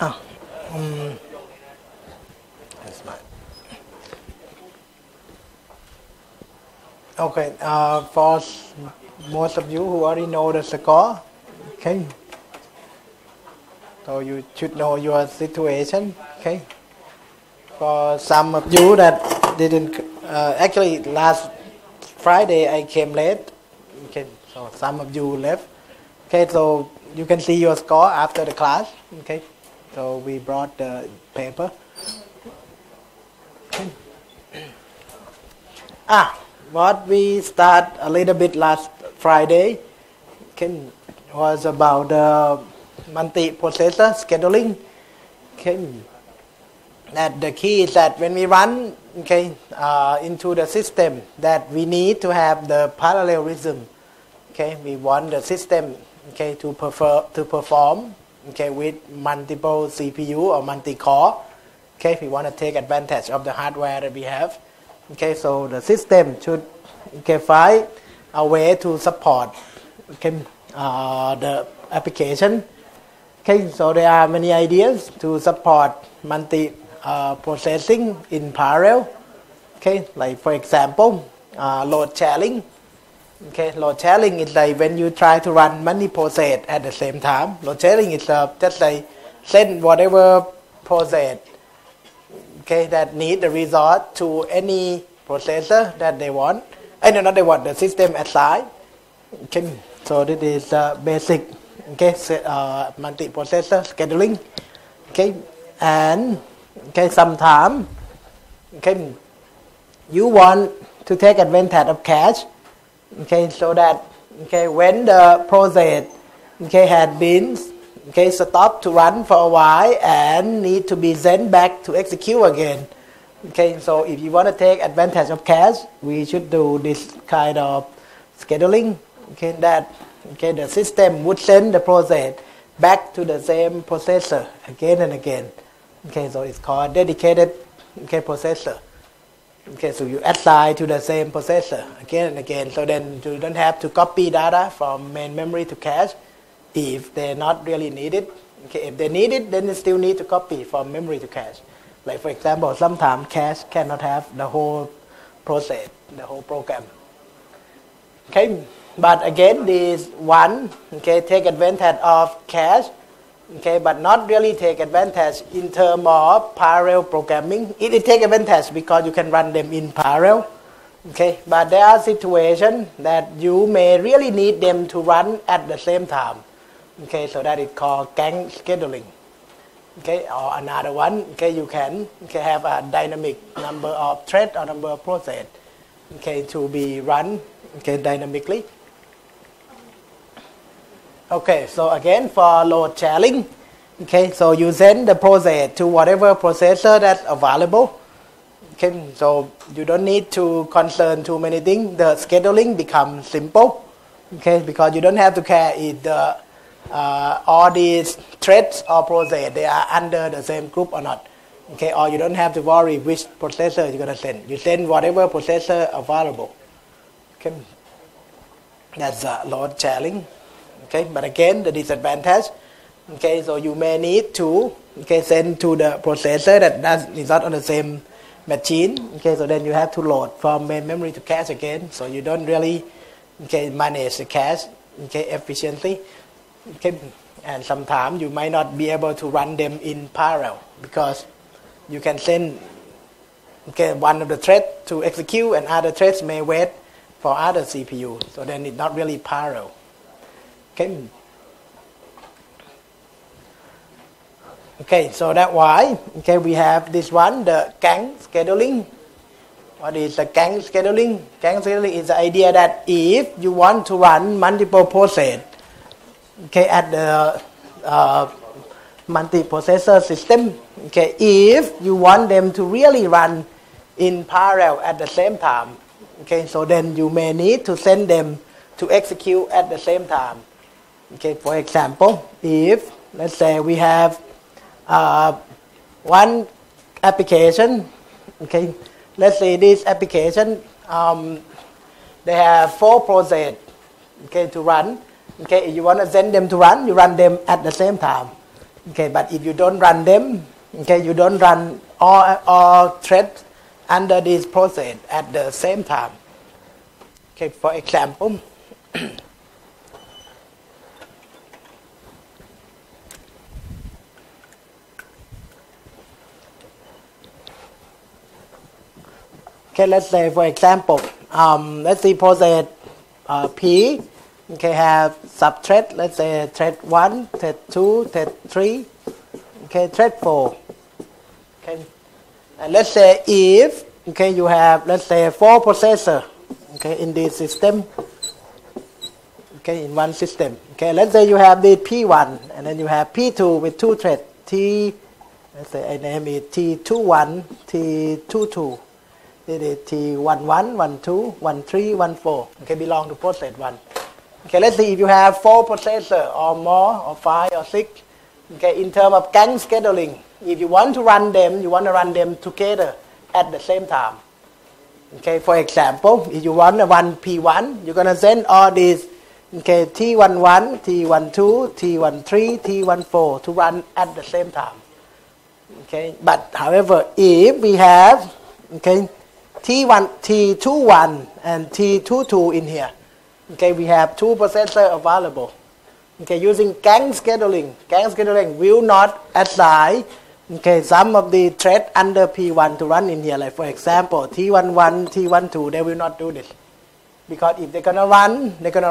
Ah, that's fine. Okay, for most of you who already know the score, okay, so you should know your situation, okay. For some of you that didn't, actually last Friday I came late, okay, so some of you left, okay, so you can see your score after the class, okay, so we brought the paper. Okay. What we start a little bit last Friday, okay, was about multi-processor scheduling. Okay, that the key is that when we run, okay, into the system, that we need to have the parallelism. Okay, we want the system, okay, to perform, okay, with multiple CPU or multi-core. Okay, we want to take advantage of the hardware that we have. Okay, so the system should, okay, find a way to support, okay, the application. Okay, so there are many ideas to support processing in parallel. Okay, like for example, load sharing. Okay, load sharing is like when you try to run many processes at the same time. Load sharing is just like send whatever process, okay, that need the resource to any processor that they want. Not they want, the system assign. Okay, so this is basic, okay, multi-processor scheduling. Okay, and okay, sometimes, okay, you want to take advantage of cache. Okay, so that, okay, when the process, okay, had been, okay, stopped to run for a while and need to be sent back to execute again. Okay, so if you want to take advantage of cache, we should do this kind of scheduling. Okay, that, okay, the system would send the process back to the same processor again and again. Okay, so it's called dedicated, okay, processor. Okay, so you assign to the same processor again and again. So then you don't have to copy data from main memory to cache if they're not really needed. Okay, if they need it, then you still need to copy from memory to cache. Like for example, sometimes cache cannot have the whole process, the whole program. Okay, but again, this one, okay, take advantage of cache, okay, but not really take advantage in terms of parallel programming. It take advantage because you can run them in parallel. Okay, but there are situations that you may really need them to run at the same time. Okay, so that is called gang scheduling. Okay, or another one, okay, you can, okay, have a dynamic number of threads or number of process, okay, to be run, okay, dynamically. Okay, so again for load sharing, okay, so you send the process to whatever processor that's available. Okay, so you don't need to concern too many things. The scheduling becomes simple, okay, because you don't have to care if the all these threads or process they are under the same group or not. Okay, or you don't have to worry which processor you're gonna send. You send whatever processor available. Okay, that's load sharing. Okay, but again the disadvantage. Okay, so you may need to, okay, send to the processor that is not on the same machine. Okay, so then you have to load from main memory to cache again. So you don't really, okay, manage the cache, okay, efficiently. Okay, and sometimes you might not be able to run them in parallel because you can send, okay, one of the threads to execute and other threads may wait for other CPU. So then it's not really parallel. Okay. Okay, so that's why, okay, we have this one, the gang scheduling. What is the gang scheduling? Gang scheduling is the idea that if you want to run multiple processes, okay, at the multi-processor system, okay, if you want them to really run in parallel at the same time, okay, so then you may need to send them to execute at the same time. Okay, for example, if let's say we have one application, okay, let's say this application, they have 4 processes, okay, to run. Okay, if you want to send them to run, you run them at the same time. Okay, but if you don't run them, okay, you don't run all threads under this process at the same time. Okay, for example, okay, let's say for example, let's see process P, okay, have subthread, let's say thread 1, thread 2, thread 3, okay, thread 4. Okay, and let's say if, okay, you have, let's say 4 processors, okay, in this system, okay, in one system. Okay, let's say you have the P1 and then you have P2 with 2 threads, let's say I name it T21, T22. It is T11, 12, 13, 14. Okay, belong to process 1. Okay, let's see if you have 4 processors or more, or 5 or 6. Okay, in terms of gang scheduling, if you want to run them, you want to run them together at the same time. Okay, for example, if you want to run P1, you're going to send all these, okay, T11, T12, T13, T14 to run at the same time. Okay, but however, if we have, okay, T21 and T22 in here, okay, we have 2 processors available. Okay, using gang scheduling will not assign, okay, some of the threads under P1 to run in here. Like for example, T11, T12, they will not do this. Because if they're going to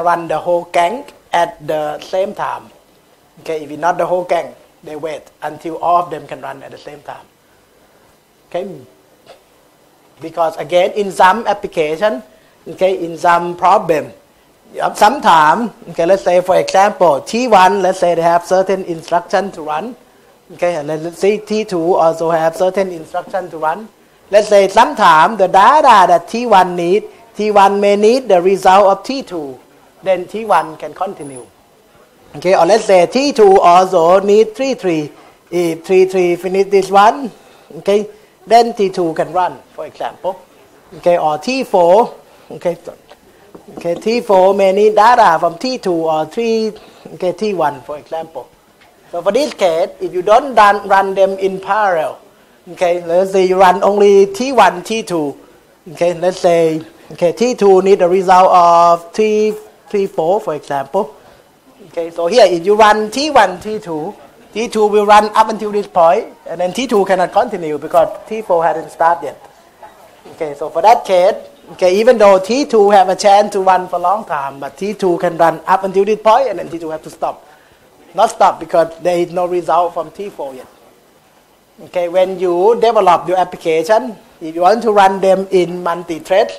run the whole gang at the same time. Okay, if it's not the whole gang, they wait until all of them can run at the same time. Okay, because again, in some application, okay, in some problem, sometimes, okay, let's say for example, T1, let's say they have certain instruction to run. Okay, and let's say T2 also have certain instruction to run. Let's say sometimes the data that T1 need, T1 may need the result of T2, then T1 can continue. Okay, or let's say T2 also need 3.3. If 3.3 finish this one, okay, then T2 can run, for example. Okay, or T4, okay, T4 may need data from T2 or T1, for example. So for this case, if you don't run them in parallel, okay, let's say you run only T1, T2, okay, let's say, okay, T2 need the result of T4, for example. Okay, so here if you run T1, T2 will run up until this point, and then T2 cannot continue because T4 hasn't started yet. Okay, so for that case, okay, even though T2 have a chance to run for a long time, but T2 can run up until this point, and then T2 have to stop. Not stop because there is no result from T4 yet. Okay, when you develop your application, if you want to run them in multi-thread,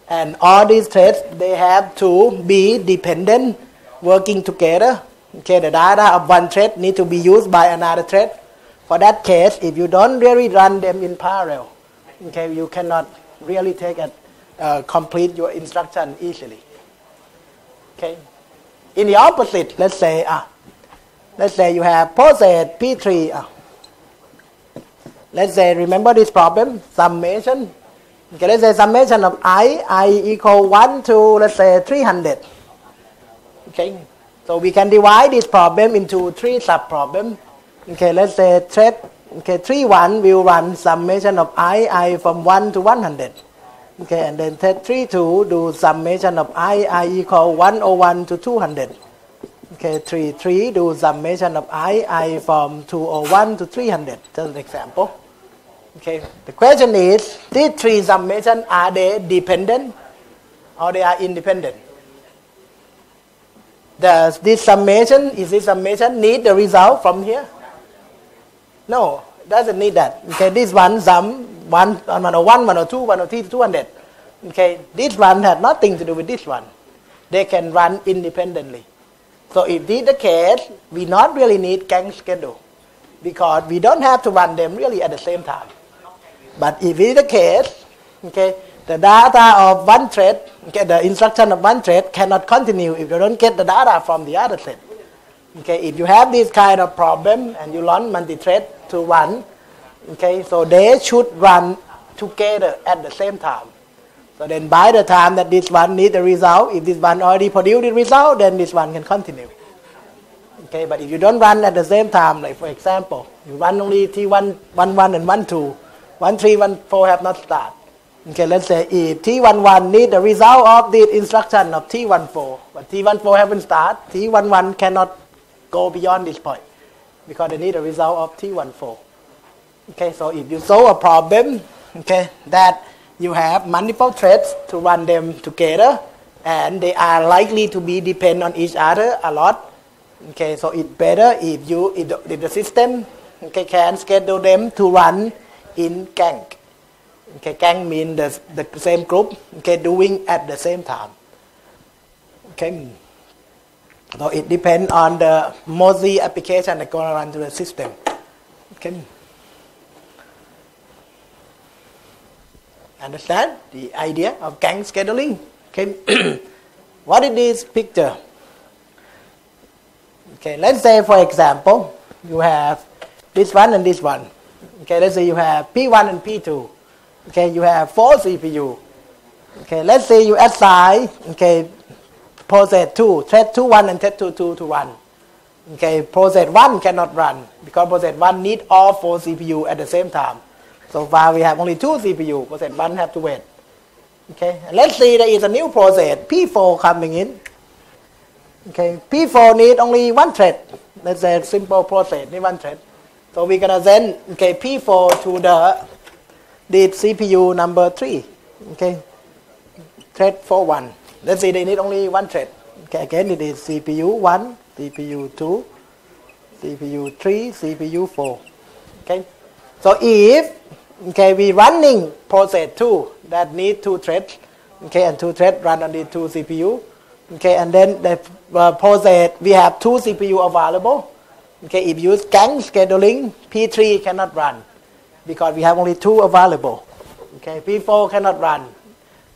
and all these threads, they have to be dependent, working together. Okay, the data of one thread need to be used by another thread. For that case, if you don't really run them in parallel, okay, you cannot really take and complete your instruction easily. Okay, in the opposite, let's say you have process P3. Let's say, remember this problem, summation. Okay, let's say summation of I equal 1 to, let's say, 300. Okay, so we can divide this problem into 3 sub-problems. Okay, let's say thread, okay, 3.1 will run summation of I from 1 to 100. Okay, and then thread 3.2 do summation of I equal 101 to 200. Okay, 3.3 do summation of I from 201 to 300. Just an example. Okay, the question is, these 3 summations, are they dependent or they are independent? Does this summation need the result from here? No, it doesn't need that. Okay, this one sum 101, 102, 103 to 200. Okay, this one has nothing to do with this one. They can run independently. So if this is the case, we not really need gang schedule because we don't have to run them really at the same time. But if it is the case, okay, the data of one thread, okay, the instruction of one thread cannot continue if you don't get the data from the other thread. Okay, if you have this kind of problem and you want multi-thread to run, okay, so they should run together at the same time. So then by the time that this one needs the result, if this one already produced the result, then this one can continue. Okay, but if you don't run at the same time, like for example, you run only T1, 11 and 12, 13, 14 have not started. Okay, let's say if T11 need the result of the instruction of T14, but T14 haven't started, T11 cannot go beyond this point because they need the result of T14. Okay, so if you solve a problem, okay, that you have multiple threads to run them together and they are likely to be depend on each other a lot. Okay, so it's better if the system, okay, can schedule them to run in gang. Okay, gang means the same group, okay, doing at the same time. Okay, so it depends on the mostly application that gonna run to the system. Okay, understand the idea of gang scheduling? Okay, what is this picture? Okay, let's say for example, you have this one and this one. Okay, let's say you have P1 and P2. Okay, you have 4 CPU. Okay, let's say you assign, okay, process 2, thread 2.1 and thread 2.2 to run. Okay, process 1 cannot run because process 1 need all 4 CPU at the same time. So far we have only 2 CPU, process 1 have to wait. Okay, and let's say there is a new process, P4 coming in. Okay, P4 need only 1 thread. Let's say simple process, need 1 thread. So we're gonna send, okay, P4 to the CPU number 3. Okay, thread 4.1. Let's say they need only 1 thread. Okay, again it is CPU 1, CPU 2, CPU 3, CPU 4. Okay, so if, okay, we running process 2 that need 2 threads, okay, and 2 threads run on the 2 CPU. Okay, and then the process, we have 2 CPU available. Okay, if you use gang scheduling, P3 cannot run because we have only 2 available. Okay, P4 cannot run.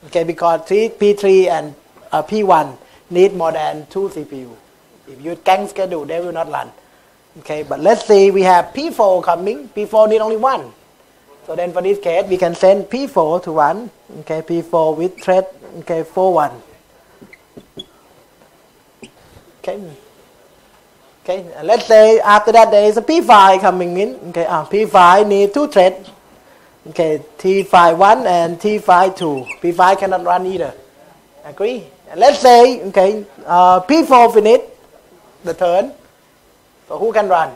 Okay, because P3 and P1 need more than 2 CPU. If you use gang schedule, they will not run. Okay, but let's say we have P4 coming. P4 need only 1. So then for this case, we can send P4 to run. Okay, P4 with thread, okay, 4.1. Okay. Okay. And let's say after that there is a P5 coming in. Okay. P5 need 2 threads. Okay. T5.1 and T5.2. P5 cannot run either. Agree? And let's say, okay, P4 finish the turn. So who can run?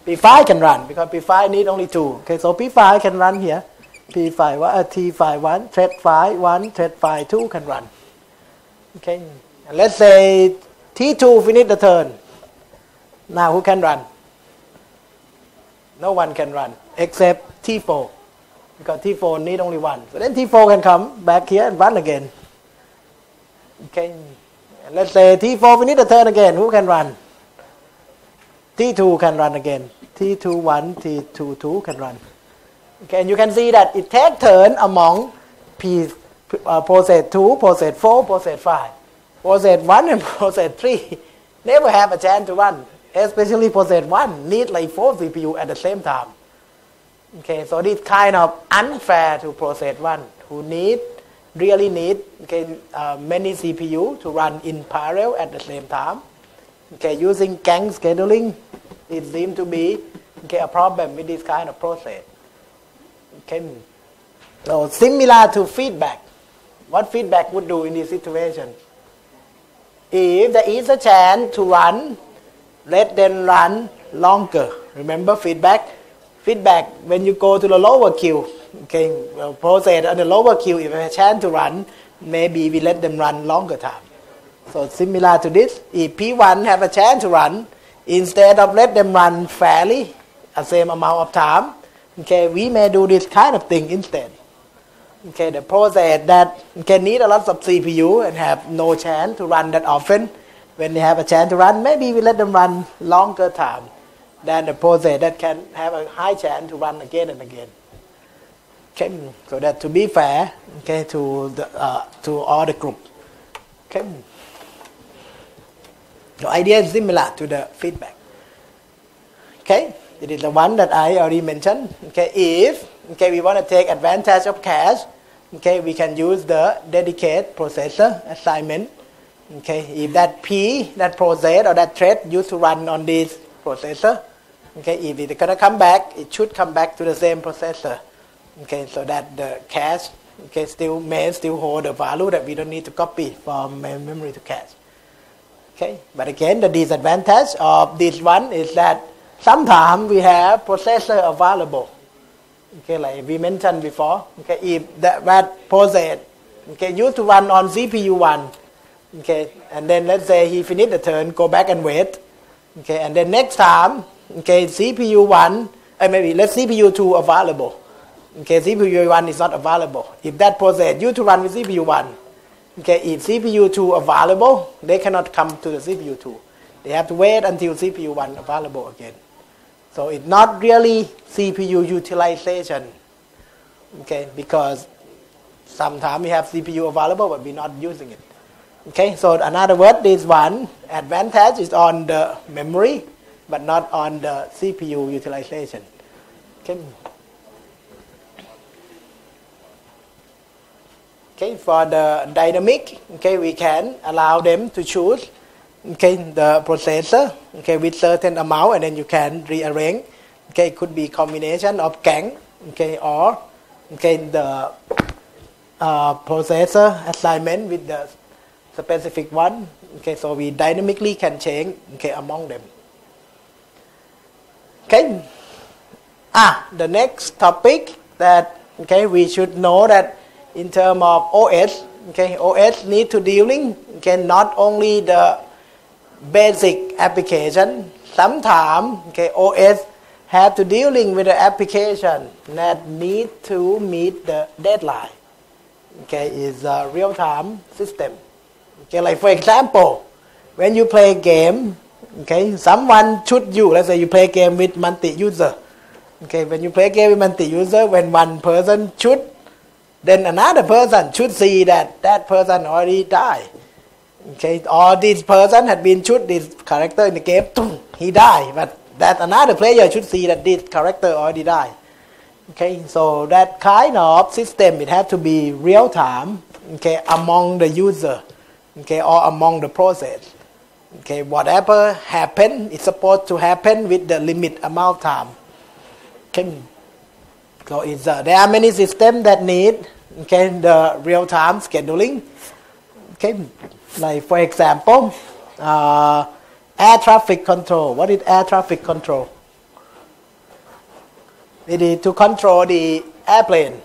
P5 can run because P5 need only 2. Okay. So P5 can run here. T5.1, thread 5.1, thread 5.2 can run. Okay. And let's say T2 finish the turn. Now who can run? No one can run except T4 because T4 need only 1. So then T4 can come back here and run again. Okay. And let's say T4 finish the turn again. Who can run? T2 can run again. T2.1, T2.2 can run. Okay. And you can see that it takes turn among process 2, process 4, process 5. Process 1 and process 3 never have a chance to run. Especially process 1 need like 4 CPU at the same time. Okay, so this kind of unfair to process 1 who really need, okay, many CPU to run in parallel at the same time. Okay, using gang scheduling, it seems to be, okay, a problem with this kind of process. Okay, so similar to feedback. What feedback would do in this situation? If there is a chance to run, let them run longer. Remember feedback? Feedback, when you go to the lower queue, okay, process on the lower queue, if there's a chance to run, maybe we let them run longer time. So similar to this, if P1 have a chance to run, instead of let them run fairly, the same amount of time, okay, we may do this kind of thing instead. Okay, the process that can need a lot of CPU and have no chance to run that often, when they have a chance to run, maybe we let them run longer time than the process that can have a high chance to run again and again. Okay, so that to be fair, okay, to all the group. Okay, the idea is similar to the feedback. Okay, it is the one that I already mentioned. Okay, if, okay, we want to take advantage of cache, okay, we can use the dedicated processor assignment. Okay, if that P, that process or that thread used to run on this processor, okay, if it's gonna come back, it should come back to the same processor. Okay, so that the cache, okay, may still hold the value that we don't need to copy from memory to cache. Okay, but again, the disadvantage of this one is that sometimes we have processor available. Okay, like we mentioned before. Okay, if that process, okay, used to run on CPU 1, okay, and then let's say he finished the turn, go back and wait, okay, and then next time, okay, CPU 1, maybe let's CPU 2 available. Okay, CPU 1 is not available. If that process used to run with CPU 1, okay, if CPU 2 available, they cannot come to the CPU 2. They have to wait until CPU 1 available again. So it's not really CPU utilization, okay, because sometimes we have CPU available but we're not using it. Okay, so in other words, this one advantage is on the memory but not on the CPU utilization. Okay. Okay, for the dynamic, okay, we can allow them to choose, okay, the processor, okay, with certain amount, and then you can rearrange. Okay, it could be combination of gang, okay, or okay the processor assignment with the specific one. Okay, so we dynamically can change, okay, among them. Okay. The next topic that, okay, we should know that in terms of OS, okay, OS need to dealing, okay, not only the basic application. Sometimes, okay, OS have to dealing with the application that need to meet the deadline. Okay, is a real-time system. Okay, like for example, when you play a game, okay, someone shoot you. Let's say you play a game with multi-user. Okay, when you play a game with multi-user, when one person shoot, then another person should see that that person already died. Okay, or this person had been shoot this character in the game, he died, but that another player should see that this character already died. Okay, so that kind of system, it has to be real time, okay, among the user, okay, or among the process. Okay, whatever happen, it's supposed to happen with the limit amount of time. Okay, so it's there are many systems that need, okay, the real time scheduling. Okay, like for example, air traffic control. What is air traffic control? It is to control the airplane.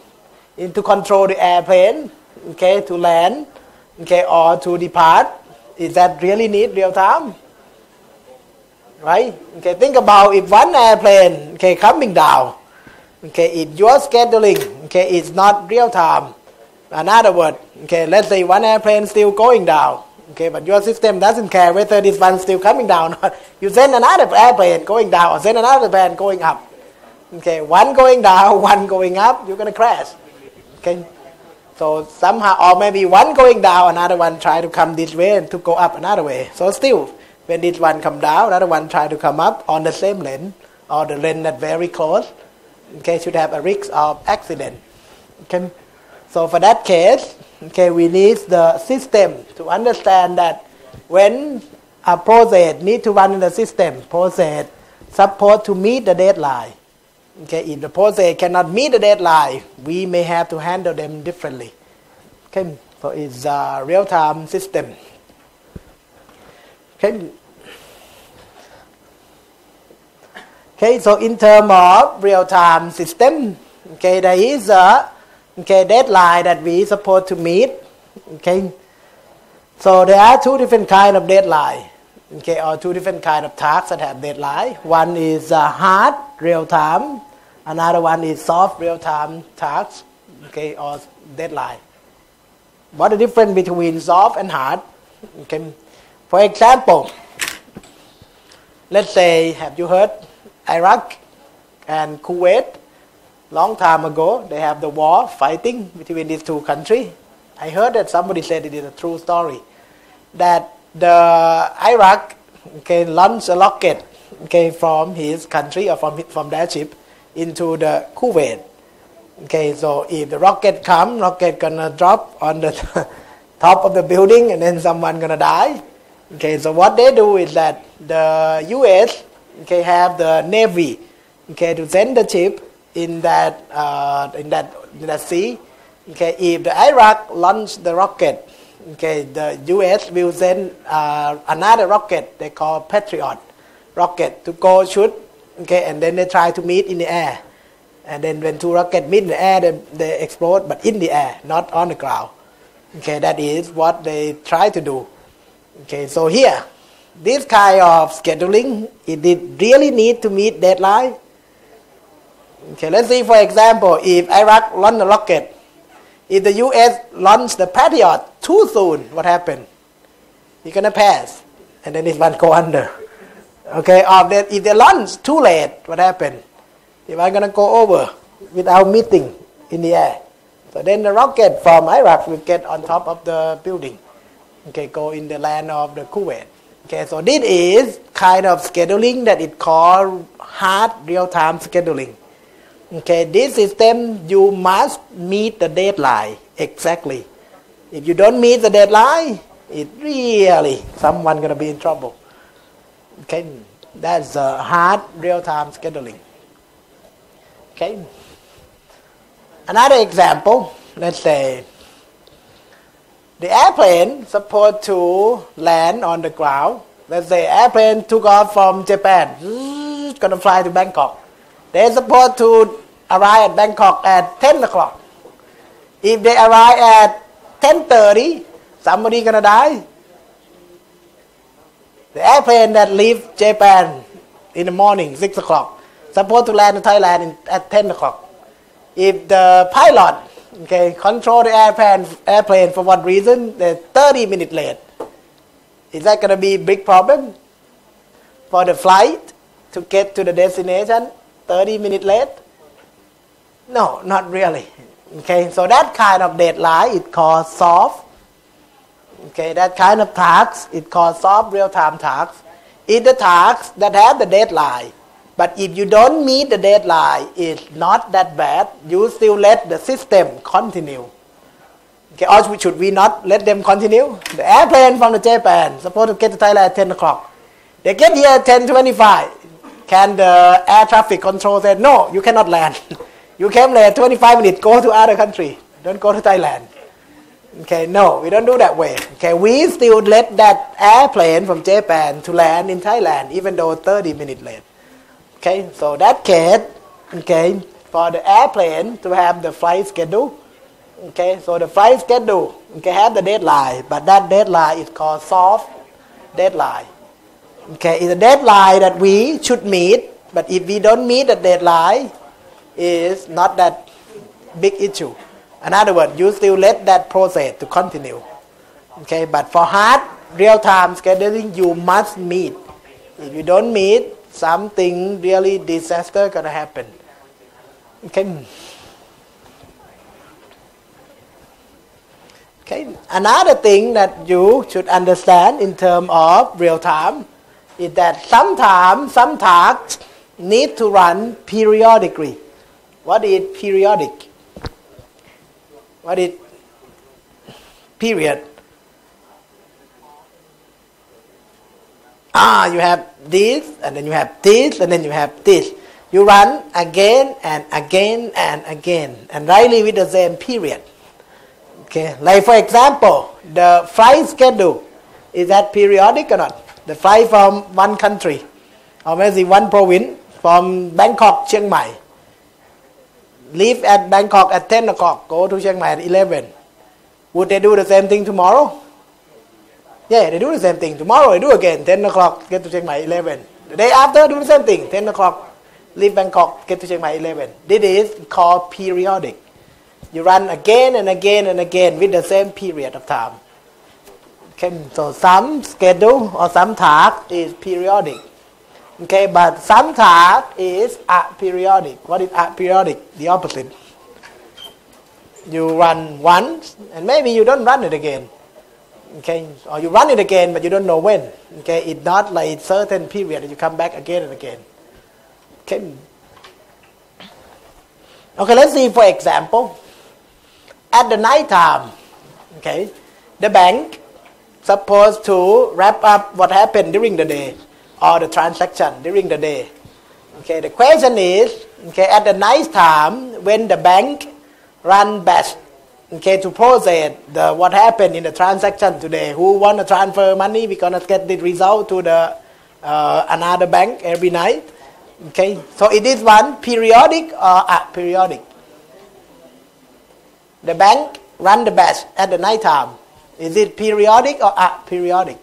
To control the airplane, okay, to land, okay, or to depart. Is that really need real time? Right? Okay, think about if one airplane, okay, coming down, okay, if your scheduling, okay, is not real time. In other words, okay, let's say one airplane still going down, okay, but your system doesn't care whether this one still coming down. You send another airplane going down or send another plane going up. Okay, one going down, one going up, you're gonna crash. Okay, so somehow, or maybe one going down, another one try to come this way and to go up another way. So still, when this one come down, another one try to come up on the same lane or the lane that very close. Okay, should have a risk of accident. Okay, so for that case, okay, we need the system to understand that when a process need to run in the system, process supposed to meet the deadline. Okay, if the process cannot meet the deadline, we may have to handle them differently. Okay, so it's a real-time system. Okay. Okay, so in terms of real-time system, okay, there is a deadline that we supposed to meet. Okay, so there are two different kind of deadline. Okay, or two different kind of tasks that have deadline. One is hard real-time. Another one is soft real-time tasks, okay, or deadline. What is the difference between soft and hard? Okay. For example, let's say, have you heard Iraq and Kuwait? Long time ago, they have the war fighting between these two countries. I heard that somebody said it is a true story. That the Iraq, okay, launched a rocket, okay, from his country or from their ship into the Kuwait. Okay, so if the rocket gonna drop on the top of the building, and then someone gonna die. Okay, so what they do is that the U.S. okay have the Navy okay to send the ship in that sea. Okay, if the Iraq launch the rocket, okay, the U.S. will send another rocket they call Patriot rocket to go shoot. Okay, and then they try to meet in the air, and then when two rockets meet in the air, they explode, but in the air, not on the ground. Okay, that is what they try to do. Okay, so here, this kind of scheduling, it did really need to meet deadline. Okay, let's see, for example, if Iraq launch a rocket, if the U.S. launch the Patriot too soon, what happened? It's gonna pass, and then this one go under. Okay, or if they launch too late, what happened? If I'm gonna go over without meeting in the air, so then the rocket from Iraq will get on top of the building. Okay, go in the land of the Kuwait. Okay, so this is kind of scheduling that it called hard real-time scheduling. Okay, this system you must meet the deadline exactly. If you don't meet the deadline, it really someone gonna be in trouble. Okay, that's hard real-time scheduling. Okay, another example. Let's say the airplane supposed to land on the ground. Let's say airplane took off from Japan, gonna fly to Bangkok. They're supposed to arrive at Bangkok at 10 o'clock. If they arrive at 10:30, somebody gonna die. The airplane that leaves Japan in the morning, 6 o'clock, supposed to land in Thailand at 10 o'clock. If the pilot control the airplane for what reason, they're 30 minutes late. Is that going to be a big problem for the flight to get to the destination 30 minutes late? No, not really. Okay, so that kind of deadline is called soft. Okay, that kind of task is called soft real-time task. It's the task that have the deadline. But if you don't meet the deadline, it's not that bad. You still let the system continue. Okay, or should we not let them continue? The airplane from the Japan supposed to get to Thailand at 10 o'clock. They get here at 10:25. Can the air traffic control say, no, you cannot land. You came late 25 minutes, go to other country. Don't go to Thailand. Okay, no, we don't do that way. Okay, we still let that airplane from Japan to land in Thailand, even though 30 minutes late. Okay, so that case, okay, for the airplane to have the flight schedule, okay, so the flight schedule, okay, have the deadline, but that deadline is called soft deadline. Okay, it's a deadline that we should meet, but if we don't meet the deadline, it's not that big issue. In other words, you still let that process to continue. Okay, but for hard real-time scheduling, you must meet. If you don't meet, something really disaster gonna happen. Okay. Okay. Another thing that you should understand in terms of real time is that sometimes some tasks need to run periodically. What is periodic? What is period? You have this, and then you have this, and then you have this. You run again and again and again, and rightly with the same period. Okay, like for example, the flight schedule, is that periodic or not? The flight from one country, or maybe one province, from Bangkok, Chiang Mai. Leave at Bangkok at 10 o'clock, go to Chiang Mai at 11. Would they do the same thing tomorrow? Yeah, they do the same thing. Tomorrow they do again, 10 o'clock, get to Chiang Mai 11. The day after, do the same thing, 10 o'clock, leave Bangkok, get to Chiang Mai 11. This is called periodic. You run again and again and again with the same period of time. Okay, so some schedule or some task is periodic. Okay, but some task is aperiodic. What is aperiodic? The opposite. You run once and maybe you don't run it again. Okay, or you run it again but you don't know when. Okay, it's not like certain period that you come back again and again. Okay. Okay, let's see for example. At the night time, okay, The bank supposed to wrap up what happened during the day or the transaction during the day. Okay, the question is, okay, at the night time when the bank run batch, okay, to process the what happened in the transaction today. Who want to transfer money? We're gonna get the result to the another bank every night. Okay, so it is one periodic or aperiodic. The bank run the batch at the night time. Is it periodic or aperiodic?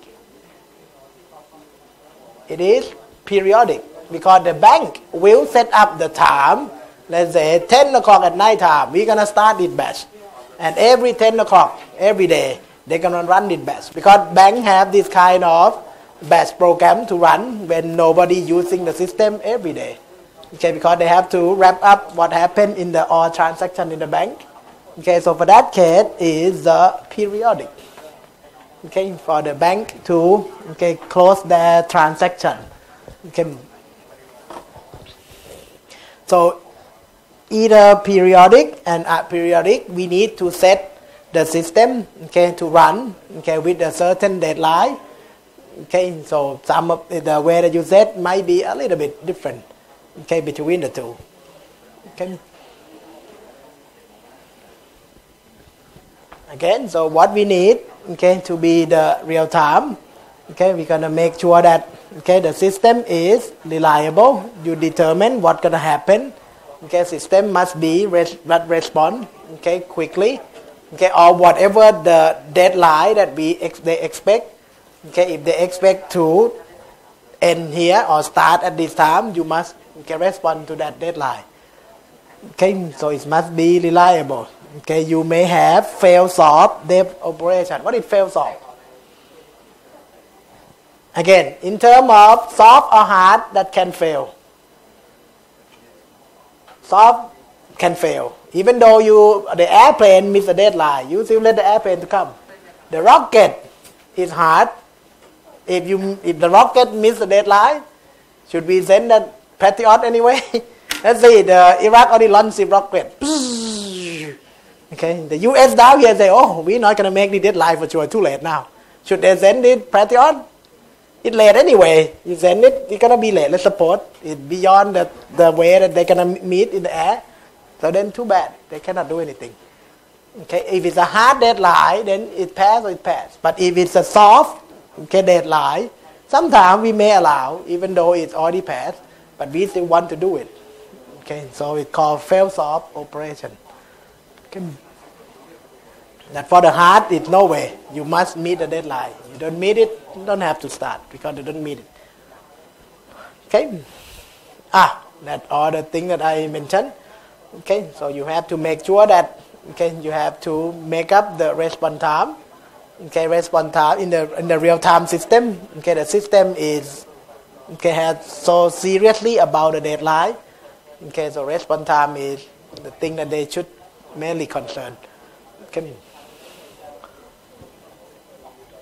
It is periodic because the bank will set up the time. Let's say 10 o'clock at night time, we're gonna start this batch, and every 10 o'clock every day they're gonna run this batch because bank have this kind of batch program to run when nobody using the system every day. Okay, because they have to wrap up what happened in the all transaction in the bank. Okay, so for that case is the periodic. Okay, for the bank to close their transaction. Okay, so either periodic and aperiodic, we need to set the system to run with a certain deadline. Okay, so some of the way that you set might be a little bit different between the two. Okay. Again, so what we need to be the real time, we're gonna make sure that the system is reliable. You determine what's gonna happen. System must be respond quickly, or whatever the deadline that they expect. If they expect to end here or start at this time, you must respond to that deadline. So it must be reliable. You may have fail solve dev operation. What is fail solve? Again, in terms of soft or hard, that can fail. Soft can fail. Even though the airplane missed the deadline, you still let the airplane to come. The rocket is hard. If the rocket missed the deadline, should we send that Patriot anyway? Let's see, the Iraq only launched the rocket. The US down here say, oh, we're not going to make the deadline for sure, too late now. Should they send it Patriot? It's late anyway. You send it, it's going to be late. Let's support it's beyond the way that they're going to meet in the air. So then too bad. They cannot do anything. If it's a hard deadline, then it pass or it pass. But if it's a soft deadline, sometimes we may allow, even though it's already passed, but we still want to do it. So it's called fail-soft operation. That for the hard, it's no way. You must meet the deadline. You don't meet it, you don't have to start because you don't meet it. That's all the things that I mentioned. So you have to make sure that you have to make up the response time. Response time in the real time system. The system is has so seriously about the deadline. So response time is the thing that they should mainly concern.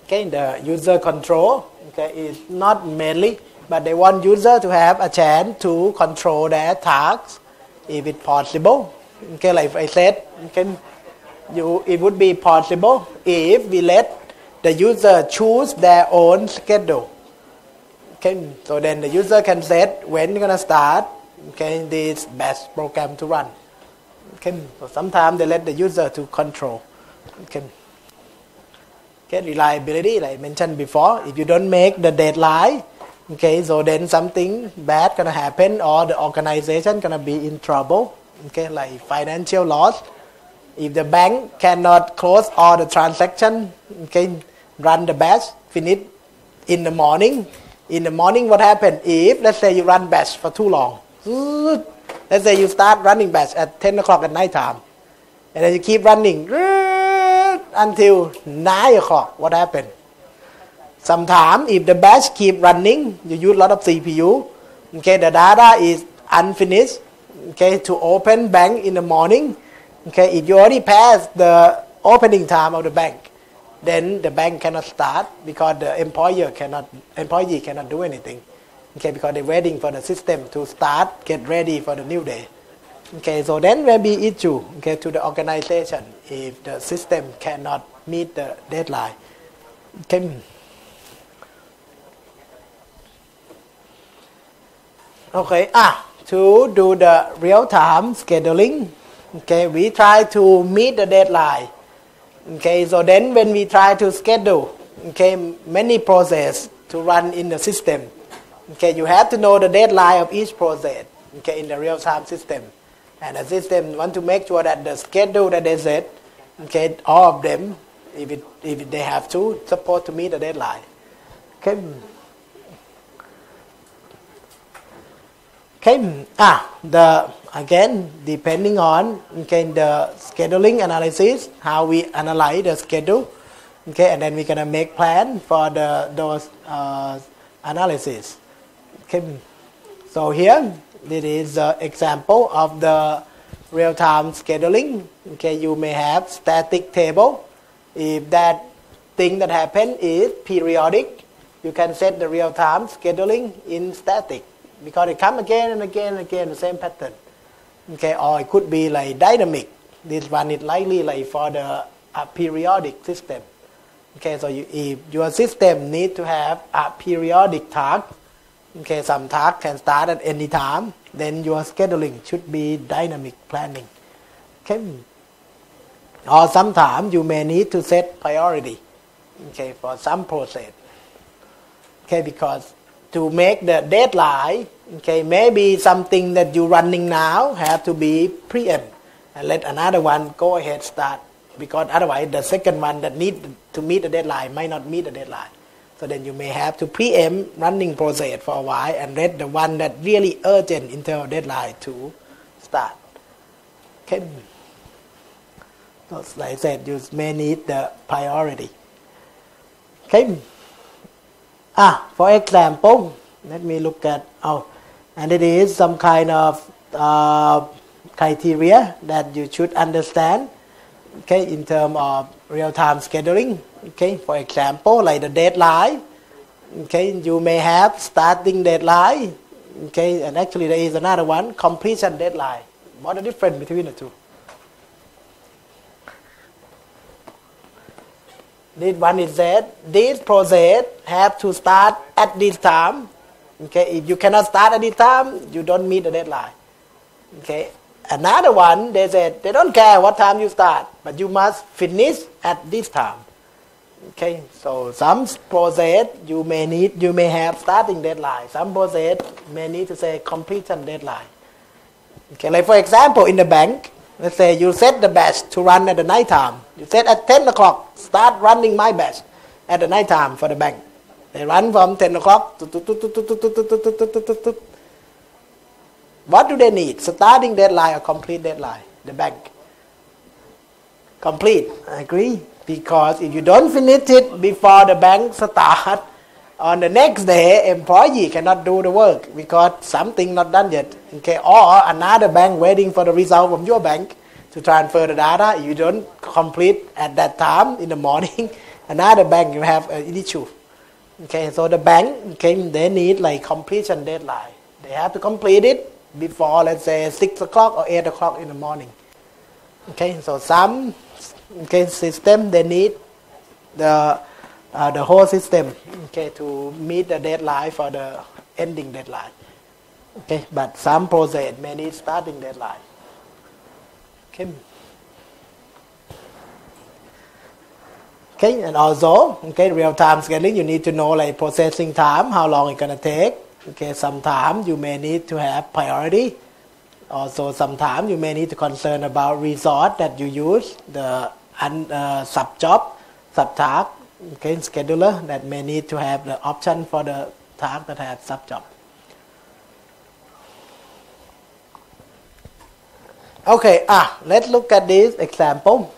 The user control is not mainly, but they want user to have a chance to control their tasks if it's possible. Like I said, it would be possible if we let the user choose their own schedule. So then the user can set when you're gonna start this batch program to run. So sometimes they let the user to control. Reliability, like I mentioned before, if you don't make the deadline, so then something bad gonna happen or the organization gonna be in trouble. Like financial loss. If the bank cannot close all the transaction, run the batch, finish in the morning. In the morning, what happened? If let's say you run batch for too long, let's say you start running batch at 10 o'clock at night time, and then you keep running until 9 o'clock. What happened? Sometimes if the batch keep running, you use a lot of CPU. The data is unfinished. To open bank in the morning. If you already passed the opening time of the bank, then the bank cannot start because the employee cannot do anything. Because they're waiting for the system to start, get ready for the new day. Okay, so then may be issue, okay, to the organization if the system cannot meet the deadline. Okay. Okay, to do the real-time scheduling, okay, we try to meet the deadline. Okay, so then when we try to schedule, okay, many processes to run in the system, okay, you have to know the deadline of each process, okay, in the real-time system. And the system want to make sure that the schedule that they set, okay, all of them, if they have to, supposed to meet the deadline. Okay. Okay. Again, depending on, okay, the scheduling analysis, how we analyze the schedule, okay, and then we're gonna make plan for those analysis. Okay. So here, this is an example of the real-time scheduling. Okay, you may have static table. If that thing that happened is periodic, you can set the real-time scheduling in static because it comes again and again and again, the same pattern. Okay, or it could be like dynamic. This one is likely like for the periodic system. Okay, so if your system need to have a periodic task, okay, some task can start at any time, then your scheduling should be dynamic planning. Okay. Or sometimes you may need to set priority, okay, for some process. Okay, because to make the deadline, okay, maybe something that you're running now have to be preempt and let another one go ahead start, because otherwise the second one that need to meet the deadline might not meet the deadline. So then you may have to preempt running process for a while and let the one that really urgent in terms of deadline to start. Okay. So like I said, you may need the priority. Okay. For example, let me look at, and it is some kind of criteria that you should understand, okay, in terms of real-time scheduling. Okay, for example, like the deadline, okay, you may have starting deadline, okay, and actually there is another one, completion deadline. What is the difference between the two? This one is that this process have to start at this time. Okay, if you cannot start at this time, you don't meet the deadline. Okay, another one, they said they don't care what time you start, but you must finish at this time. Okay, so some process you may have starting deadline. Some process may need to say completion deadline. Okay, like for example, in the bank, let's say you set the batch to run at the night time. You set at 10 o'clock, start running my batch at the night time for the bank. They run from 10 o'clock to. What do they need? Starting deadline or complete deadline? The bank. Complete, I agree. Because if you don't finish it before the bank start, on the next day, employee cannot do the work because something not done yet. Okay, or another bank waiting for the result from your bank to transfer the data. You don't complete at that time in the morning. Another bank you have an issue. Okay, so the bank, okay, they need like completion deadline. They have to complete it before, let's say, 6 o'clock or 8 o'clock in the morning. Okay, so some system they need the whole system, okay, to meet the deadline for the ending deadline. Okay, but some process may need starting deadline. Okay. Okay, and also, okay, real-time scheduling, you need to know like processing time, how long it's gonna take. Okay, sometimes you may need to have priority. Also, sometimes you may need to concern about resource that you use, the sub-job, sub-task, okay, scheduler that may need to have the option for the task that have sub-job. Okay, let's look at this example.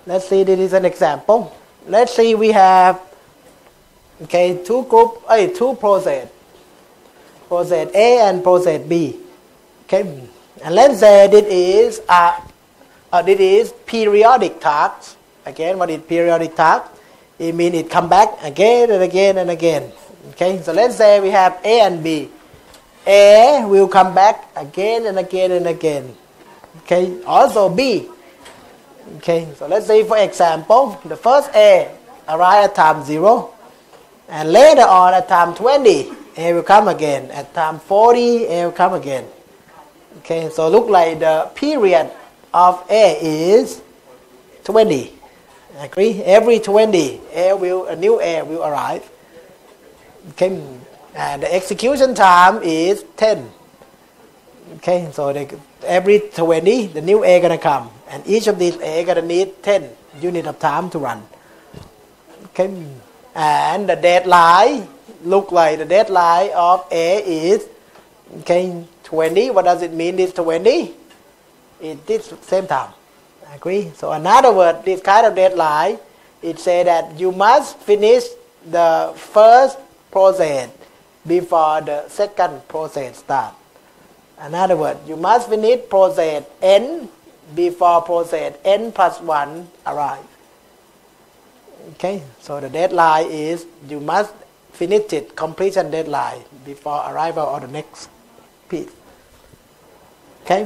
Let's see, this is an example. Let's see, we have, okay, two process. Process A and process B. Okay, and let's say this is periodic task. Again, what is periodic task? It means it come back again and again and again. Okay, so let's say we have A and B. A will come back again and again and again. Okay, also B. Okay, so let's say for example, the first A arrive at time 0, and later on at time 20, A will come again. At time 40, A will come again. Okay, so look like the period of A is 20. Agree? Every 20, a new A will arrive. Okay, and the execution time is 10. Okay, so every 20, the new A gonna come, and each of these A gonna need 10 units of time to run. Okay, and the deadline look like the deadline of A is 20. What does it mean? This 20? It is same time. Agree? So in other words, this kind of deadline, it say that you must finish the first process before the second process start. In other words, you must finish process N before process N plus 1 arrive. Okay, so the deadline is you must finish it, completion deadline, before arrival of the next piece. Okay,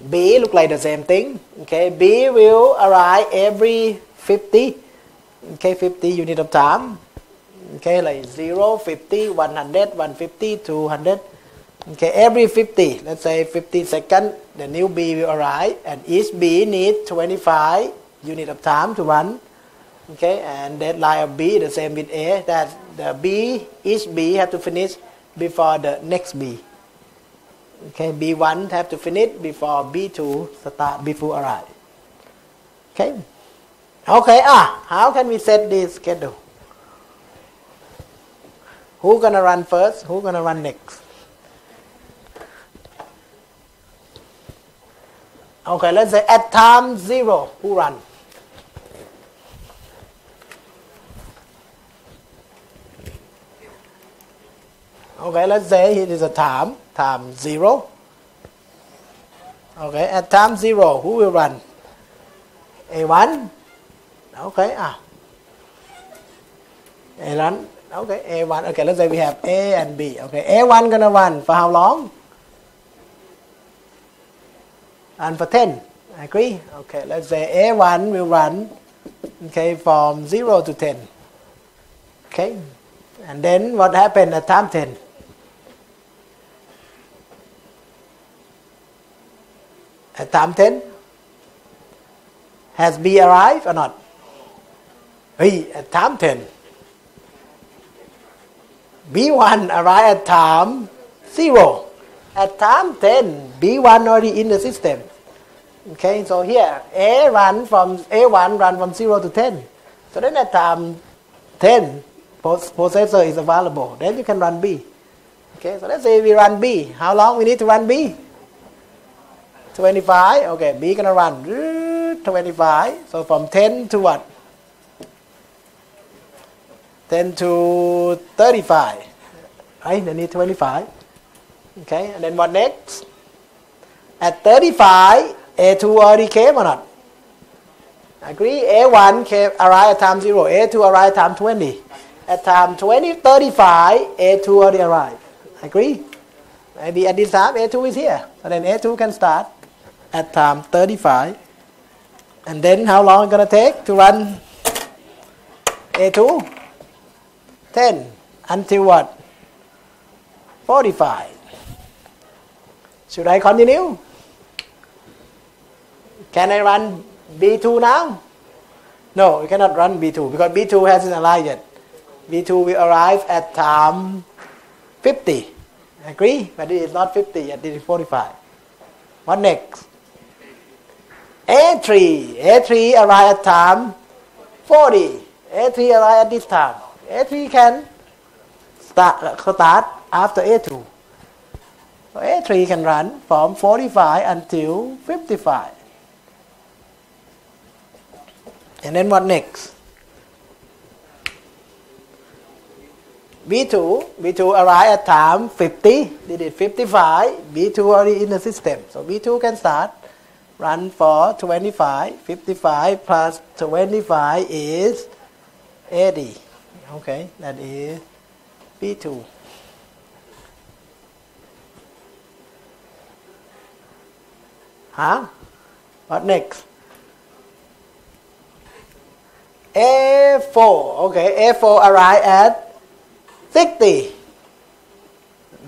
B look like the same thing. Okay, B will arrive every 50. Okay, 50 unit of time. Okay, like 0, 50, 100, 150, 200. Okay, every 50, let's say 50 seconds, the new B will arrive, and each B needs 25 units of time to run. Okay, and deadline of B the same with A, that the B, each B have to finish before the next B. Okay, B1 have to finish before B2 start, before arrive. Okay, how can we set this schedule? Who gonna run first? Who gonna run next? Okay, let's say at time 0, who run? Okay, let's say it is a time 0. Okay, at time 0, who will run? A1. Okay, A run. Okay, A1. Okay, let's say we have A and B. Okay, A1 gonna run for how long? Run for 10. Agree? Okay, let's say A1 will run, okay, from 0 to 10. Okay, and then what happened at time 10? At time 10, has B arrived or not? B at time 10. B1 arrived at time 0. At time 10, B1 already in the system. Okay, so here A1 from 0 to 10. So then at time 10, processor is available. Then you can run B. Okay, so let's say we run B. How long we need to run B? 25. Okay, B gonna run 25. So from 10 to what? 10 to 35. Right, they need 25. Okay, and then what next? At 35, A2 already came or not? Agree? A1 came, arrived at time 0. A2 arrived at time 20. At time 35, A2 already arrived. Agree? Maybe at this time, A2 is here. So then A2 can start at time 35. And then how long is it going to take to run A2? 10. Until what? 45. Should I continue? Can I run B2 now? No, you cannot run B2 because B2 hasn't arrived yet. B2 will arrive at time 50. Agree? But it is not 50 yet, it is 45. What next? A3. A3 arrive at time 40. A3 arrive at this time. A3 can start after A2. So A3 can run from 45 until 55. And then what next? B2 arrive at time 50. They did 55. B2 already in the system. So B2 can start, run for 25. 55 plus 25 is 80. Okay, that is B2. Huh? What next? A4. Okay, A4 arrive at 60.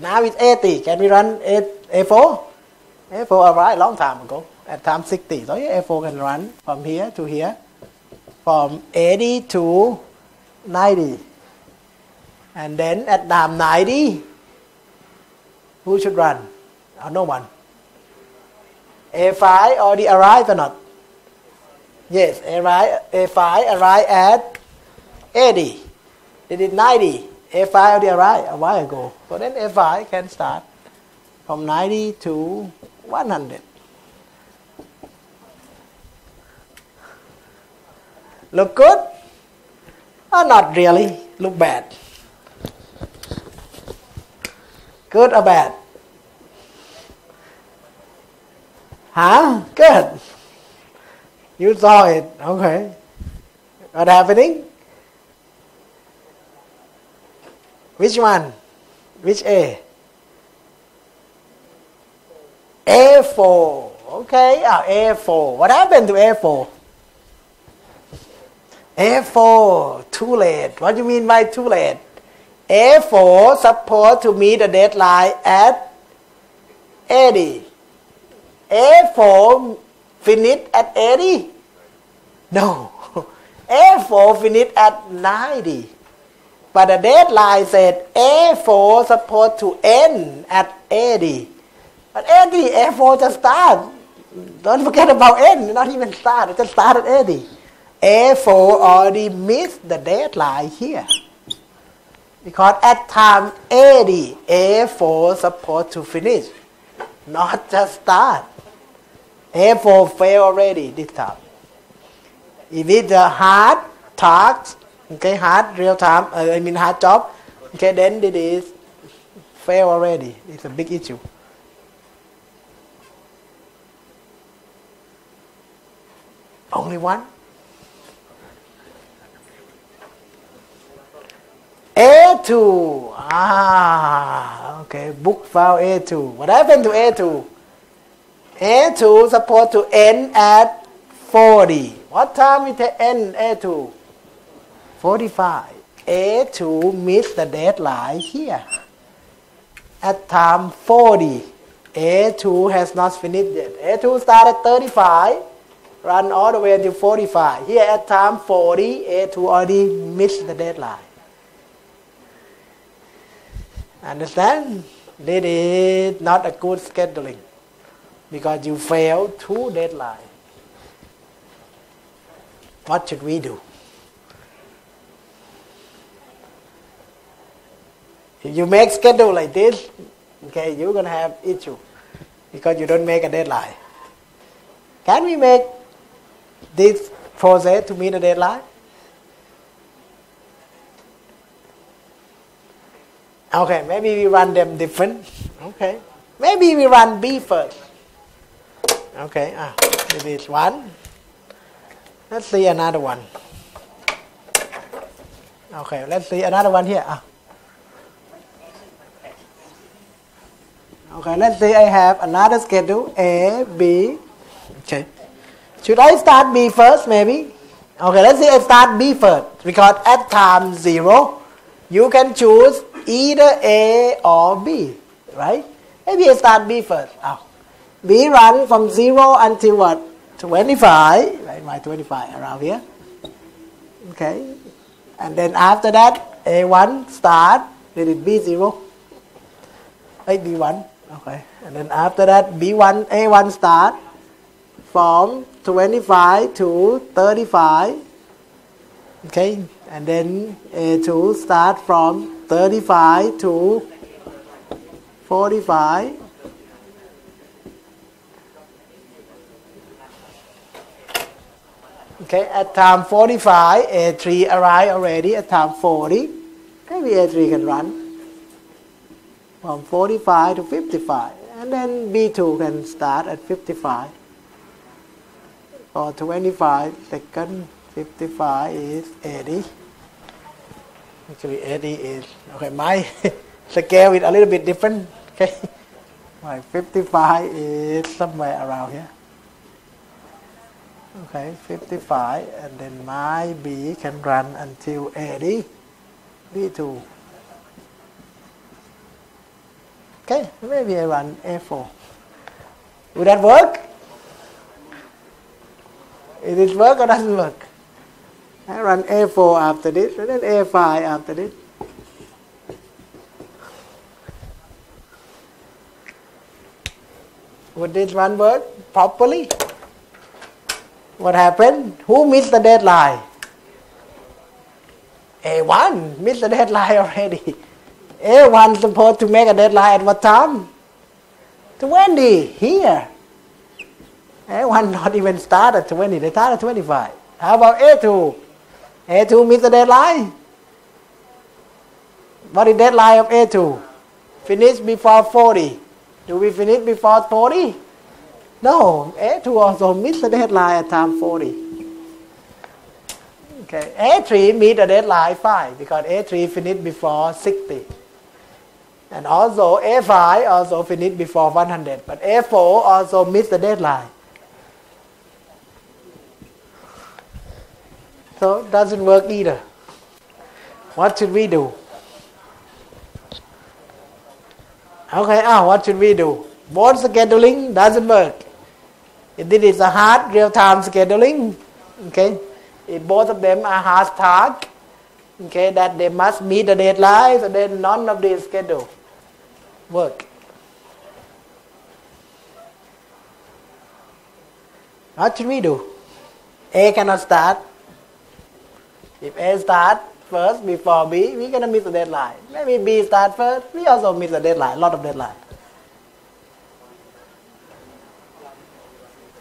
Now it's 80. Can we run A4? A4 arrived a long time ago, at time 60. So A4 can run from here to here, from 80 to 90. And then at time 90, who should run? Oh, no one. A5 already arrived or not? Yes, A5 arrived at 80. They did 90. A5 already arrived a while ago. So then A5 can start from 90 to 100. Look good? Or not really? Look bad? Good or bad? Huh? Good. You saw it. Okay. What happening? Which one? Which A? A4. Okay. A4. What happened to A4? A4. Too late. What do you mean by too late? A4 supposed to meet the deadline at 80. A4 finished at 80? No. A4 finished at 90. But the deadline said A4 supposed to end at 80. But 80, A4 just start. Don't forget about end. Not even start. It just started at 80. A4 already missed the deadline here. Because at time 80, A4 supposed to finish, not just start. A4 failed already this time. If it's a hard task, okay, hard real time, hard job, okay, then it is fail already. It's a big issue. Only one? A2. Okay, book file A2. What happened to A2? A2 supposed to end at 40. What time it end A2? 45. A2 missed the deadline here. At time 40, A2 has not finished yet. A2 started 35, run all the way until 45. Here at time 40, A2 already missed the deadline. Understand? This is not a good scheduling because you failed 2 deadlines. What should we do? If you make schedule like this, okay, you're going to have issue because you don't make a deadline. Can we make this process to meet a deadline? Okay, maybe we run them different. Okay, maybe we run B first. Okay, maybe it's one. Let's see another one. Okay, let's see another one here. Okay, let's say I have another schedule A, B. Okay, should I start B first maybe? Okay, let's say I start B first because at time 0 you can choose either A or B, right? Maybe I start B first. B run from 0 until what? 25, right? My 25 around here. Okay, and then after that A1 start, then it B0. B1. Okay, and then after that B1, A1 start from 25 to 35. Okay, and then A2 start from 35 to 45. Okay, at time 45, A3 arrived already at time 40. Maybe A3 can run from 45 to 55. And then B2 can start at 55. For 25 seconds, 55 is 80. Actually 80 is, okay, my scale is a little bit different. Okay, my 55 is somewhere around here. Okay, 55, and then my B can run until 80, B2. Okay, maybe I run A4. Would that work? Is it work or doesn't work? I run A4 after this, and then A5 after this. Would this one work properly? What happened? Who missed the deadline? A1 missed the deadline already. A1 supposed to make a deadline at what time? 20 here. A1 not even start at 20, they start at 25. How about A2? A2 missed the deadline. What is the deadline of A2? Finish before 40. Do we finish before 40? No, A2 also missed the deadline at time 40. Okay, A3 meet the deadline 5 because A3 finished before 60. And also A5 also finished before 100, but A4 also missed the deadline. So it doesn't work either. What should we do? Okay, what should we do? Both scheduling doesn't work. If this is a hard real-time scheduling, okay, if both of them are hard tasks, okay, that they must meet the deadline, so then none of these schedule work. What should we do? A cannot start. If A start first before B, we're going to miss the deadline. Maybe B start first, we also miss the deadline, a lot of deadline.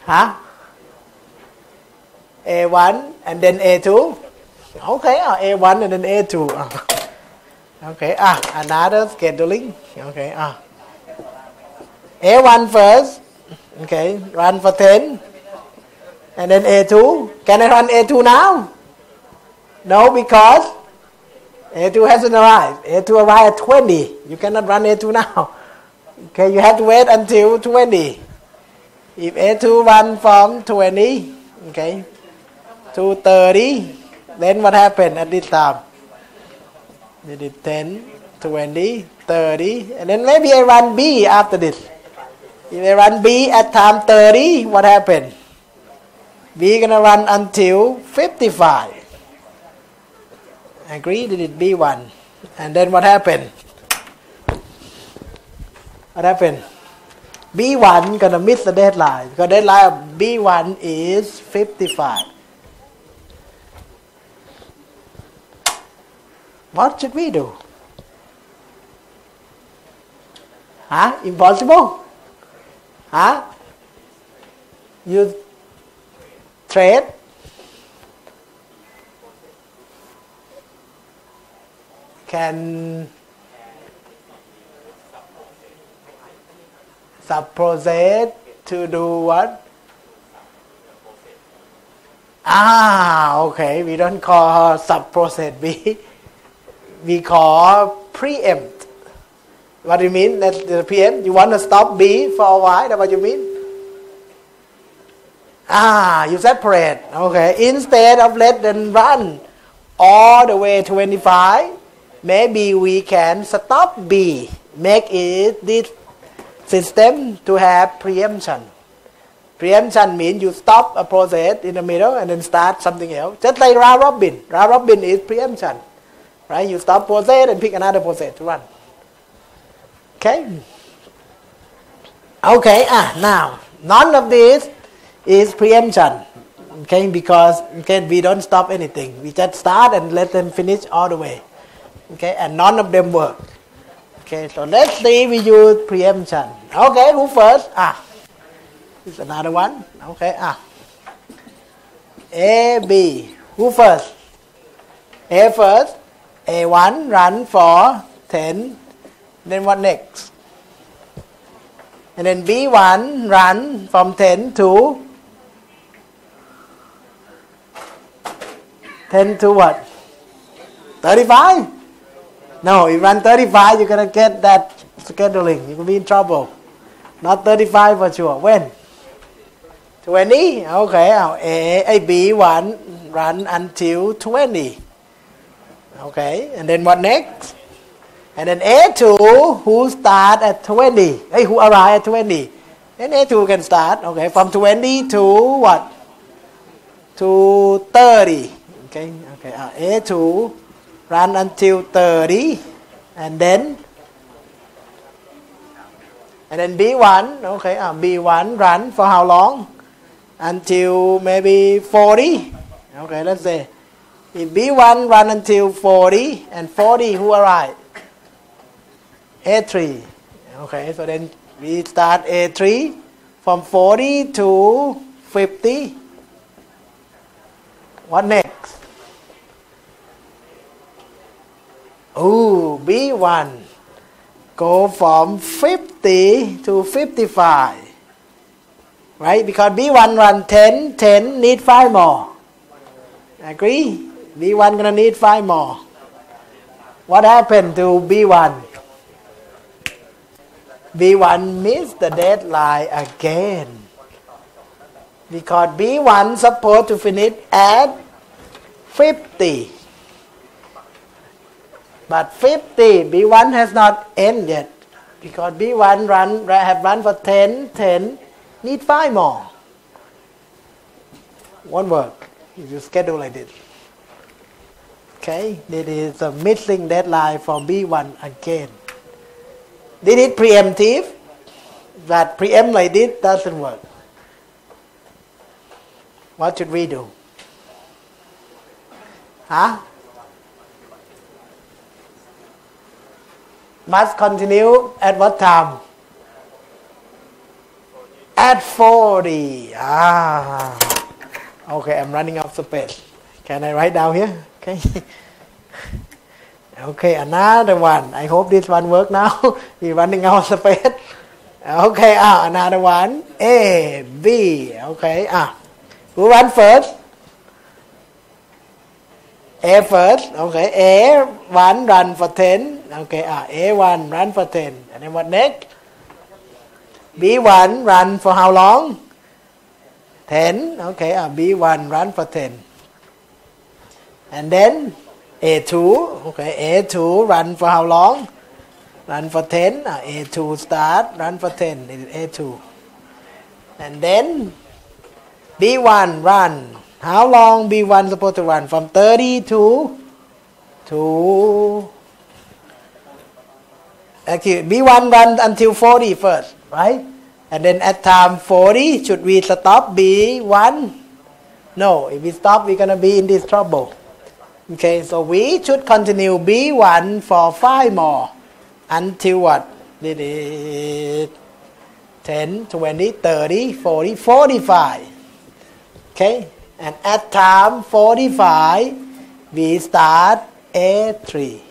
Huh? A1 and then A2? Okay, A1 and then A2. Okay, another scheduling. Okay, A1 first. Okay, run for 10. And then A2. Can I run A2 now? No, because A2 hasn't arrived. A2 arrived at 20. You cannot run A2 now. Okay, you have to wait until 20. If A2 run from 20, okay, to 30, then what happened at this time? They did 10, 20, 30, and then maybe I run B after this. If I run B at time 30, what happened? B gonna run until 55. Agree? They did B1. And then what happened? What happened? B1 gonna miss the deadline because deadline of B1 is 55. What should we do? Impossible? You trade? Can sub-process to do what? Okay, we don't call sub-process B. We call preempt. What do you mean? That's the preempt. You want to stop B for a while? That's what you mean? You separate. Okay. Instead of let them run all the way 25, maybe we can stop B. Make it this system to have preemption. Preemption means you stop a process in the middle and then start something else. Just like round robin. Round robin is preemption. Right? You stop process and pick another process to run. Okay? Okay, now, none of this is preemption. Okay, because we don't stop anything. We just start and let them finish all the way. Okay, and none of them work. Okay, so let's see we use preemption. Okay, who first? This is another one. Okay, A, B. Who first? A first. A1 run for 10. Then what next? And then B1 run from 10 to 10 to what? 35? No, if you run 35, you're going to get that scheduling. You will be in trouble. Not 35 for sure. When? 20. Okay, B1 run until 20. Okay, and then what next? And then A2 who start at 20. Who arrive at 20. Then A2 can start. Okay, from 20 to what? To 30. Okay, A2 run until 30, and then B1. Okay, B1 run for how long? Until maybe 40. Okay, let's say if B1 run until 40, and 40 who arrive? A3. Okay, so then we start A3 from 40 to 50. What next? B1 go from 50 to 55. Right? Because B1 run 10, need 5 more. Agree? B1 gonna need 5 more. What happened to B1? B1 missed the deadline again. Because B1 supposed to finish at 50. But 50, B1 has not ended yet. Because B1 have run for 10, need 5 more. Won't work if you schedule like this. Okay, this is a missing deadline for B1 again. This is preemptive, but preempt like this doesn't work. What should we do? Must continue at what time? At 40. Okay, I'm running out of space. Can I write down here? Okay. Okay, another one. I hope this one works now. We're running out of space. Okay, another one. A, B. Okay, who run first? A first. Okay, A1 run for 10. Okay, A1 run for 10. And then what next? B1 run for how long? 10. Okay, B1 run for 10. And then A2. Okay, A2 run for how long? Run for 10. A2 start, run for 10. It is A2. And then B1 run. How long B1 supposed to run? From 30 to actually B1 run until 40 first, right? And then at time 40, should we stop B1? No, if we stop, we're going to be in this trouble. Okay, so we should continue B1 for 5 more. Until what? This is 10, 20, 30, 40, 45. Okay, and at time 45, we start A3.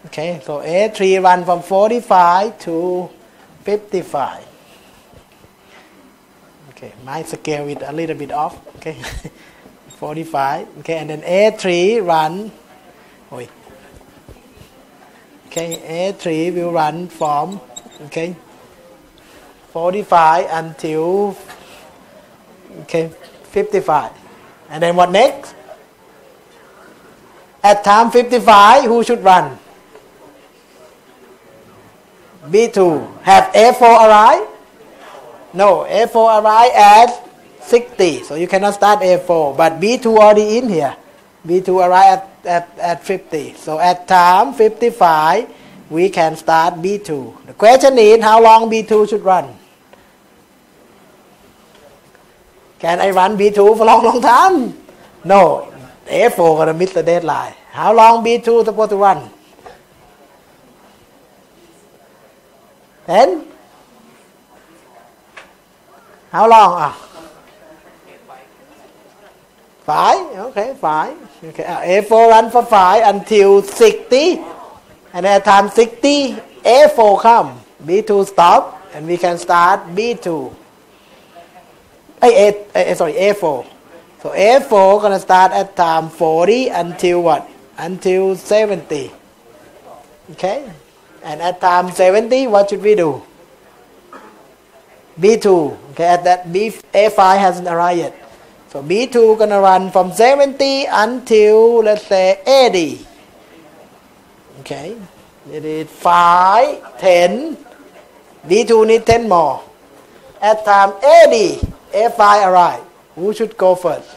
Okay, so A3 run from 45 to 55. Okay, my scale is a little bit off. Okay, 45. Okay, and then A3 run. Okay, A3 will run from 45 until 55. And then what next? At time 55, who should run? B2. Have A4 arrived? No, A4 arrived at 60. So you cannot start A4. But B2 already in here. B2 arrived at 50. So at time 55, we can start B2. The question is, how long B2 should run? Can I run B2 for a long time? No. A4 gonna miss the deadline. How long B2 supposed to run? 10? How long? 5? Okay, 5. Okay, A4 run for 5 until 60. And at time 60, A4 come. B2 stop. And we can start B2. A4. So A4 gonna start at time 40 until what? Until 70. Okay? And at time 70, what should we do? B2. Okay, at that A5 hasn't arrived yet. So B2 gonna run from 70 until let's say 80. Okay, it is 5, 10. B2 need 10 more. At time 80, A5 arrive. Who should go first?